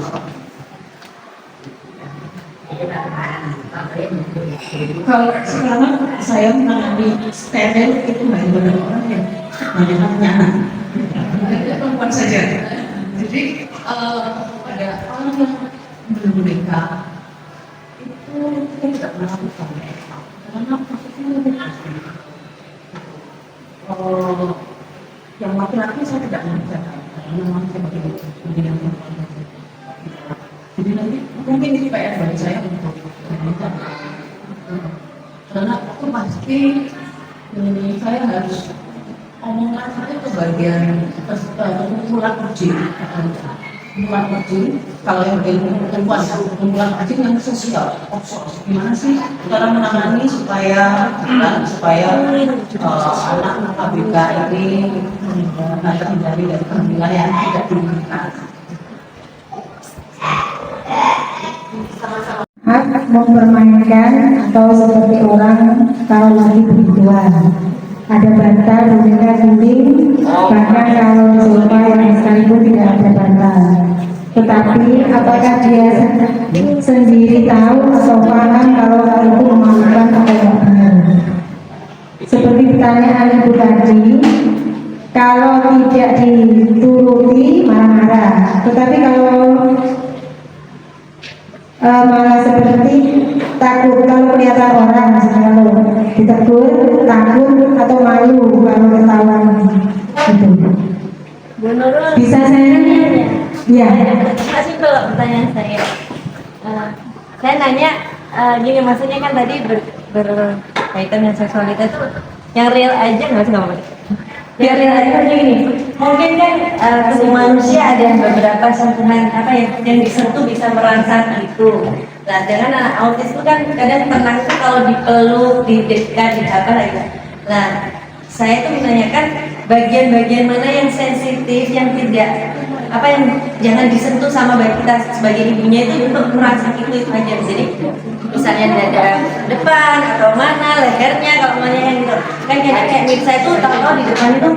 Kalau sekarang saya menangani steril itu benar-benar orang yang banyak anak. Perempuan saja. Jadi pada orang yang belum menikah itu kita tidak melakukan karena yang laki-laki saya tidak mengerjakan karena memang saya bagian jadi nanti mungkin ini PR bagi saya untuk menikah karena itu pasti saya harus omongan saya ke bagian kumpulan uji kalau yang perempuan kumpulan uji yang sosial gimana sih cara menangani supaya anak ABK ini terhindari dari kehamilan yang tidak diinginkan. Hak mempermainkan atau seperti orang kalau lagi berduaan. Ada bantal, boneka, dinding, bahkan kalau di sofa yang sekalipun tidak ada bantal. Tetapi apakah dia sendiri tahu atau paham kalau hal itu memalukan atau tidak benar? Seperti pertanyaan ibu tadi, kalau tidak dituruti marah-marah. Tetapi kalau malah seperti takut kalau kelihatan orang, misalnya kalau ditegur, takut atau malu kalau ketahuan gitu. Bu Nurul, Bisa saya nanya? Iya. masih kalau pertanyaan saya. Saya nanya gini, maksudnya kan tadi berkaitan dengan seksualitas itu yang real aja nggak sih, nggak apa-apa? Yang real aja gini, mungkin kan tubuh manusia ada beberapa sentuhan apa yang disentuh bisa merangsang itu. Nah, dengan anak autis itu kan kadang tenang itu kalau dipeluk, didekat, apa lagi. Nah, saya tuh menanyakan bagian-bagian mana yang sensitif, yang tidak apa yang jangan disentuh sama kita sebagai ibunya itu untuk merangsang itu aja. Jadi misalnya dada depan atau mana lehernya, kalau mana yang gitu kan kayak Mirsa itu tahu di depan itu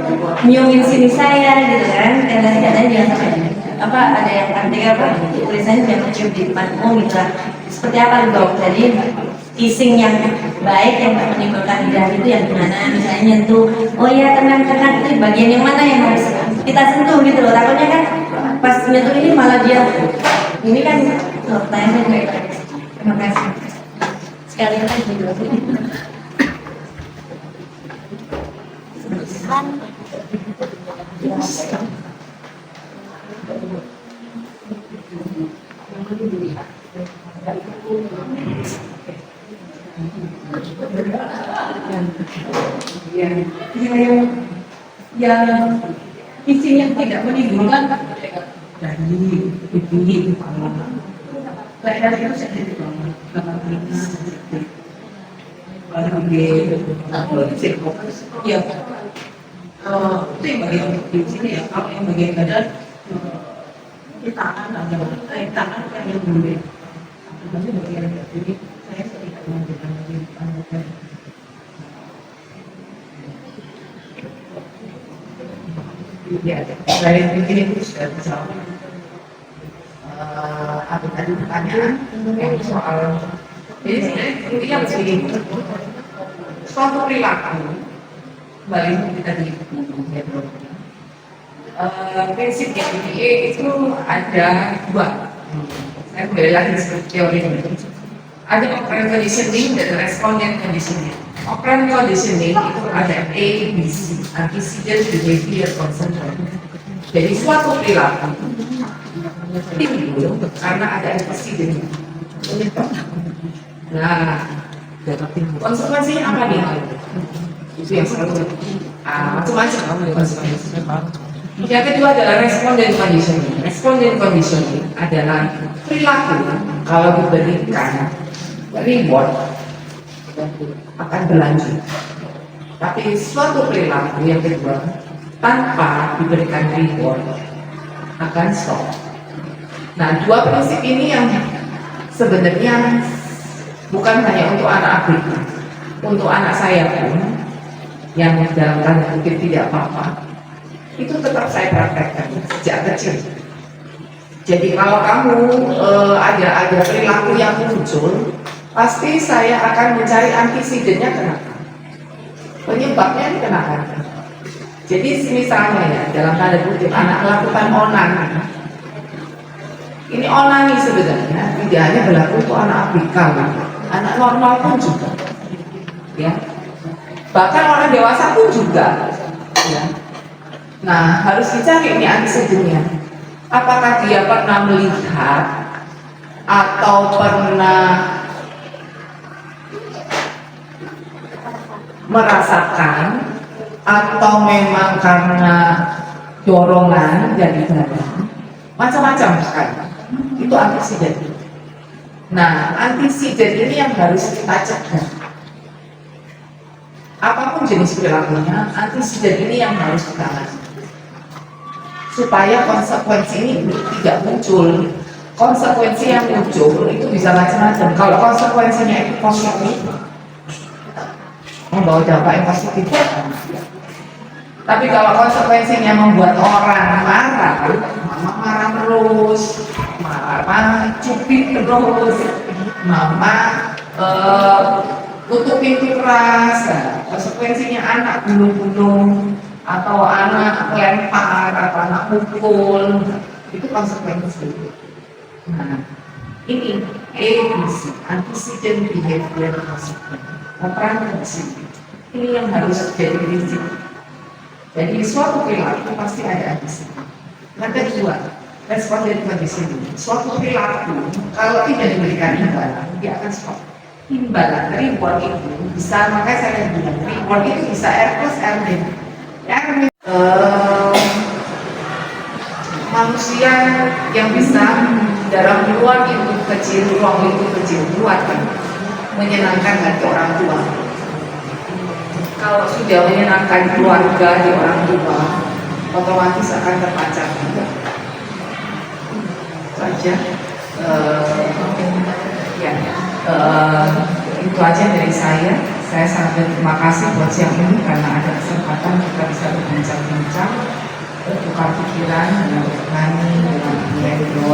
nyiumin sini saya gitu kan, dan kadang-kadang jangan sampai apa ada yang artikel apa tulisannya jangan cium di depanmu gitu lah. Seperti apa dok? Jadi kissing yang baik yang menimbulkan lidah itu yang gimana, misalnya nyentuh, oh ya tenang-tenang, itu bagian yang mana yang harus kita sentuh gitu loh. Takutnya kan pas nyentuh ini malah dia ini kan pertanyaan saya baik. Terima kasih sekali lagi dok. yang kissing yang tidak menimbulkan dari pipi kepala leher itu sensitif banget karena telinga sensitif ya itu yang bagian di sini ya. Kalau yang bagian badan di tangan ada tangan kan yang boleh tapi bagian ini saya tidak menunjukkan bagian tangan. Ya, saya pikir itu sudah bersama. Ada tadi pertanyaan yang soal, jadi sebenarnya yang sih suatu perilaku kembali kita di prinsip DBA itu ada dua. Saya kembali lagi seperti teori ini. Ada operant conditioning dan respondent conditioning. Operant conditioning itu ada A, B, C, antecedent, behavior, consequence. Jadi suatu perilaku timbul karena ada insiden. Nah, konsekuensinya apa nih? Itu yang selalu macam-macam konsekuensinya. Yang kedua adalah respondent conditioning. Respondent conditioning adalah perilaku kalau diberikan reward akan berlanjut. Tapi suatu perilaku yang kedua tanpa diberikan reward akan stop. Nah, dua prinsip ini yang sebenarnya bukan hanya untuk anak Afrika, untuk anak saya pun yang dalam tanda kutip tidak apa-apa, itu tetap saya praktekkan sejak kecil. Jadi kalau kamu ada perilaku yang muncul, pasti saya akan mencari antisidennya kenapa, penyebabnya kenapa. Jadi misalnya ya, dalam tanda kutip anak melakukan onani. Ini onani sebenarnya tidak hanya berlaku untuk anak Afrika, anak normal pun juga, ya. Bahkan orang dewasa pun juga, ya. Nah, harus dicari ini antisidennya. Apakah dia pernah melihat atau pernah merasakan atau memang karena dorongan dari dalam, macam-macam sekali. Itu antisiden. Nah, antisiden ini yang harus kita cegah. Apapun jenis perilakunya, antisiden ini yang harus kita lakukan supaya konsekuensi ini tidak muncul. Konsekuensi yang muncul itu bisa macam-macam. Kalau konsekuensinya itu positif, membawa dampak yang positif. Tapi kalau konsekuensinya membuat orang marah, mama marah terus, marah cubit terus, mama tutup pintu keras, konsekuensinya anak gulung-gulung atau anak lempar atau anak pukul, itu konsekuensi. Nah, ini ABC, antecedent behavior consequence, operasi. Ini yang harus jadi prinsip. Jadi suatu perilaku pasti ada antecedent. Yang kedua, respondent conditioning. Suatu perilaku kalau tidak diberikan imbalan, dia akan stop. Imbalan, reward itu bisa, makanya saya bilang reward itu bisa R plus RD. Manusia yang bisa dalam ruang lingkup kecil, buatkan menyenangkan hati orang tua. Kalau sudah menyenangkan keluarga di orang tua, otomatis akan terpancar juga. Saja, itu aja dari saya. Saya sangat berterima kasih buat siang ini karena ada kesempatan kita bisa berbincang-bincang, bertukar pikiran dengan kami, dengan Ibu.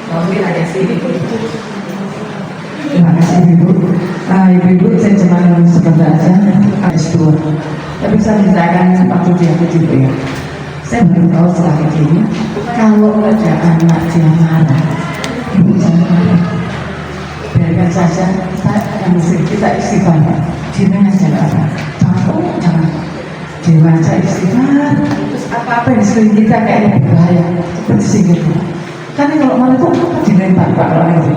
Mungkin ada sedikit. Terima kasih Ibu. Ibu-ibu saya cuma sebentar aja S2. Tapi saya ceritakan waktu dia kecil ya. Saya baru tahu setelah kecilnya kalau ada anak yang marah, ibu jangan marah. Biarkan saja kita istighfar. Jangan apa? Jangan. Dewasa istighfar. Terus apa yang sekeliling kita kayaknya berbahaya. Seperti singkat. Karena kalau marah itu dilempar Pak kalau itu.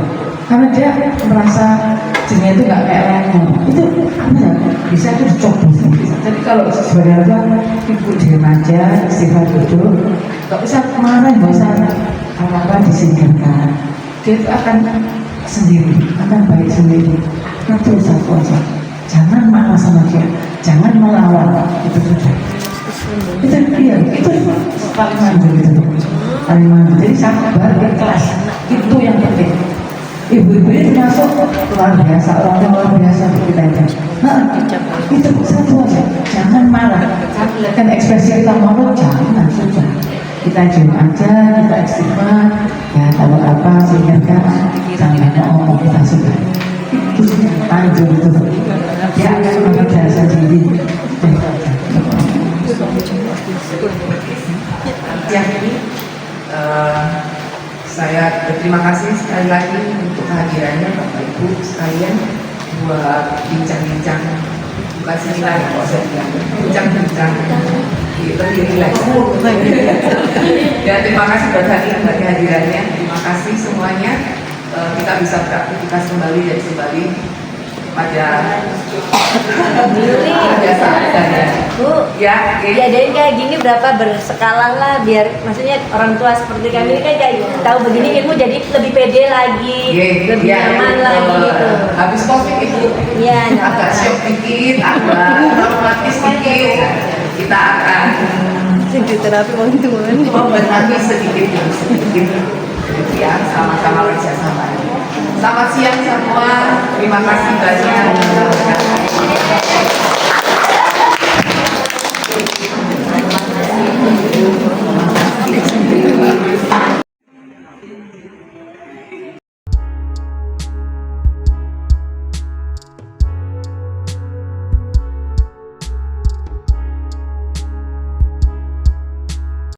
Karena dia merasa jenisnya itu nggak kayak lemon. Itu benar. Bisa itu dicoba. Jadi kalau sebenarnya ibu diam aja, istighfar dulu. Kalau bisa marah nggak usah apa-apa disingkirkan. Dia itu akan sendiri, akan baik sendiri. Nanti satu aja. Jangan marah sama dia, jangan melawan. Itu saja. Itu dia, itu paling manjur itu. Paling manjur. Jadi sabar, ikhlas. Itu yang penting. Ibu-ibu ini termasuk luar biasa, orang luar biasa kita ini. Nah, itu satu aja, jangan marah. Kan ekspresi kita mau jangan sudah. Kita diam aja, kita istighfar. Ya kalau apa singkirkan, jangan ngomong kita sudah. Itu anjur itu. Dia akan mengerja sendiri. Yang ini saya berterima kasih sekali lagi untuk kehadirannya Bapak Ibu sekalian buat bincang-bincang, bukan seminar ya, kalau saya bilang bincang-bincang lebih rileks. Dan terima kasih buat hadirannya. Terima kasih semuanya. Kita bisa beraktivitas kembali dan kembali pada saat-saatnya. Bu, Ya, diadain kayak gini berapa berskala lah biar maksudnya orang tua seperti kami ini kan kayak tahu begini ilmu jadi lebih pede lagi, lebih nyaman lagi gitu. Habis COVID itu Iya, agak shock dikit, agak traumatis dikit. Kita akan terapi membenahi sedikit demi sedikit. Ya, sama-sama kerjasama. Selamat siang semua. Terima kasih banyak.